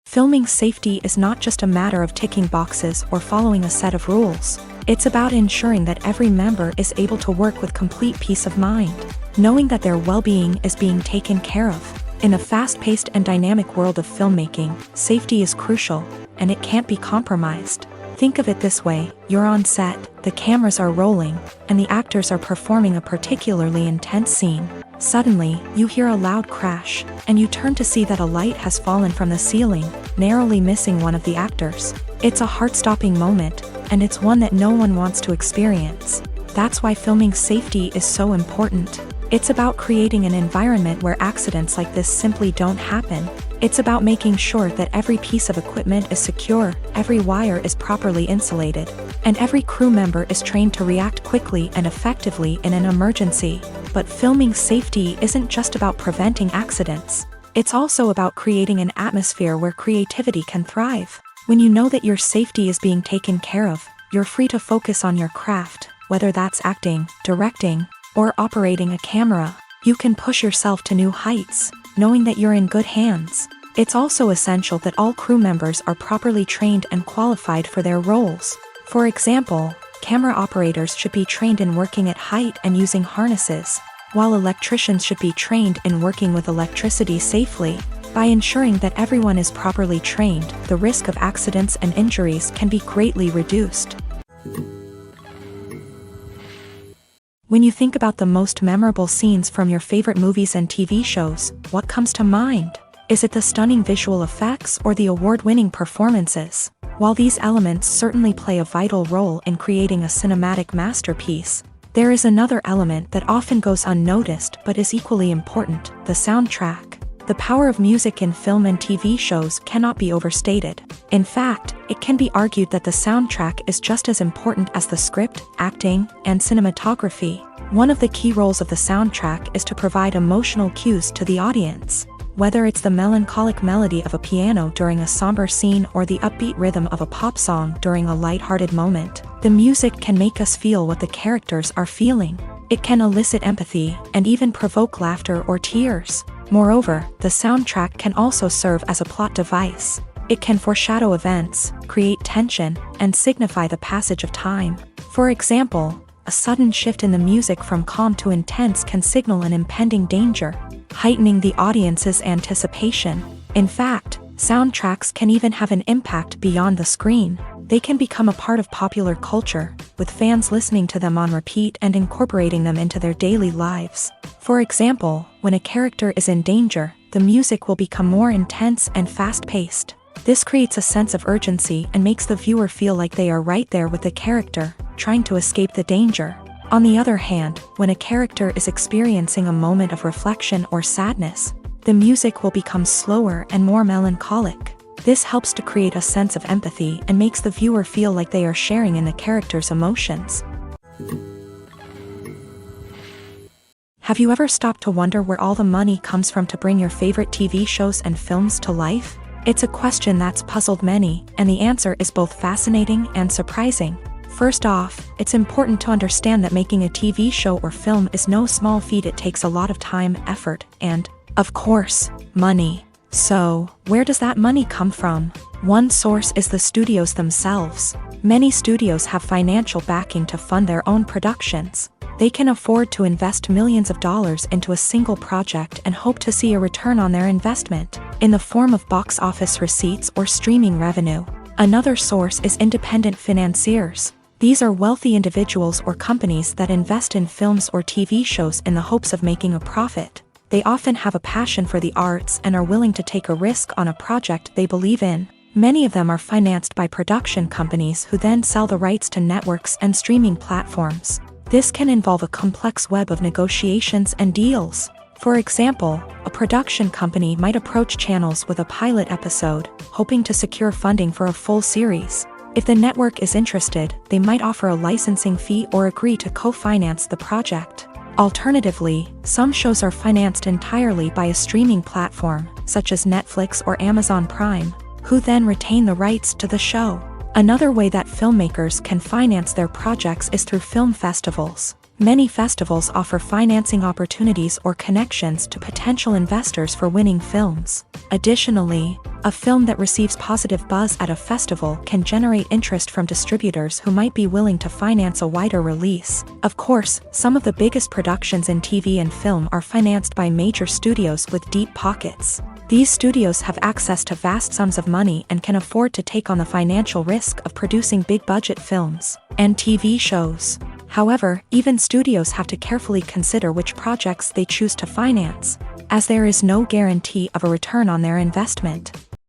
Filming safety is not just a matter of ticking boxes or following a set of rules. It's about ensuring that every member is able to work with complete peace of mind, knowing that their well-being is being taken care of. In a fast-paced and dynamic world of filmmaking, safety is crucial, and it can't be compromised. Think of it this way: you're on set, the cameras are rolling, and the actors are performing a particularly intense scene. Suddenly, you hear a loud crash, and you turn to see that a light has fallen from the ceiling, narrowly missing one of the actors. It's a heart-stopping moment, and it's one that no one wants to experience. That's why filming safety is so important. It's about creating an environment where accidents like this simply don't happen. It's about making sure that every piece of equipment is secure, every wire is properly insulated, and every crew member is trained to react quickly and effectively in an emergency. But filming safety isn't just about preventing accidents. It's also about creating an atmosphere where creativity can thrive. When you know that your safety is being taken care of, you're free to focus on your craft, whether that's acting, directing, or operating a camera. You can push yourself to new heights, knowing that you're in good hands. It's also essential that all crew members are properly trained and qualified for their roles. For example, camera operators should be trained in working at height and using harnesses, while electricians should be trained in working with electricity safely. By ensuring that everyone is properly trained, the risk of accidents and injuries can be greatly reduced. When you think about the most memorable scenes from your favorite movies and TV shows, what comes to mind? Is it the stunning visual effects or the award-winning performances? While these elements certainly play a vital role in creating a cinematic masterpiece, there is another element that often goes unnoticed but is equally important: the soundtrack. The power of music in film and TV shows cannot be overstated. In fact, it can be argued that the soundtrack is just as important as the script, acting, and cinematography. One of the key roles of the soundtrack is to provide emotional cues to the audience. Whether it's the melancholic melody of a piano during a somber scene or the upbeat rhythm of a pop song during a lighthearted moment, the music can make us feel what the characters are feeling. It can elicit empathy and even provoke laughter or tears. Moreover, the soundtrack can also serve as a plot device. It can foreshadow events, create tension, and signify the passage of time. For example, a sudden shift in the music from calm to intense can signal an impending danger, heightening the audience's anticipation. In fact, soundtracks can even have an impact beyond the screen. They can become a part of popular culture, with fans listening to them on repeat and incorporating them into their daily lives. For example, when a character is in danger, the music will become more intense and fast-paced. This creates a sense of urgency and makes the viewer feel like they are right there with the character, trying to escape the danger. On the other hand, when a character is experiencing a moment of reflection or sadness, the music will become slower and more melancholic. This helps to create a sense of empathy and makes the viewer feel like they are sharing in the character's emotions. Have you ever stopped to wonder where all the money comes from to bring your favorite TV shows and films to life? It's a question that's puzzled many, and the answer is both fascinating and surprising. First off, it's important to understand that making a TV show or film is no small feat. It takes a lot of time, effort, and, of course, money. So, where does that money come from? One source is the studios themselves. Many studios have financial backing to fund their own productions. They can afford to invest millions of dollars into a single project and hope to see a return on their investment, in the form of box office receipts or streaming revenue. Another source is independent financiers. These are wealthy individuals or companies that invest in films or TV shows in the hopes of making a profit. They often have a passion for the arts and are willing to take a risk on a project they believe in. Many of them are financed by production companies who then sell the rights to networks and streaming platforms. This can involve a complex web of negotiations and deals. For example, a production company might approach channels with a pilot episode, hoping to secure funding for a full series. If the network is interested, they might offer a licensing fee or agree to co-finance the project. Alternatively, some shows are financed entirely by a streaming platform, such as Netflix or Amazon Prime, who then retain the rights to the show. Another way that filmmakers can finance their projects is through film festivals. Many festivals offer financing opportunities or connections to potential investors for winning films. Additionally, a film that receives positive buzz at a festival can generate interest from distributors who might be willing to finance a wider release. Of course, some of the biggest productions in TV and film are financed by major studios with deep pockets. These studios have access to vast sums of money and can afford to take on the financial risk of producing big-budget films and TV shows. However, even studios have to carefully consider which projects they choose to finance, as there is no guarantee of a return on their investment.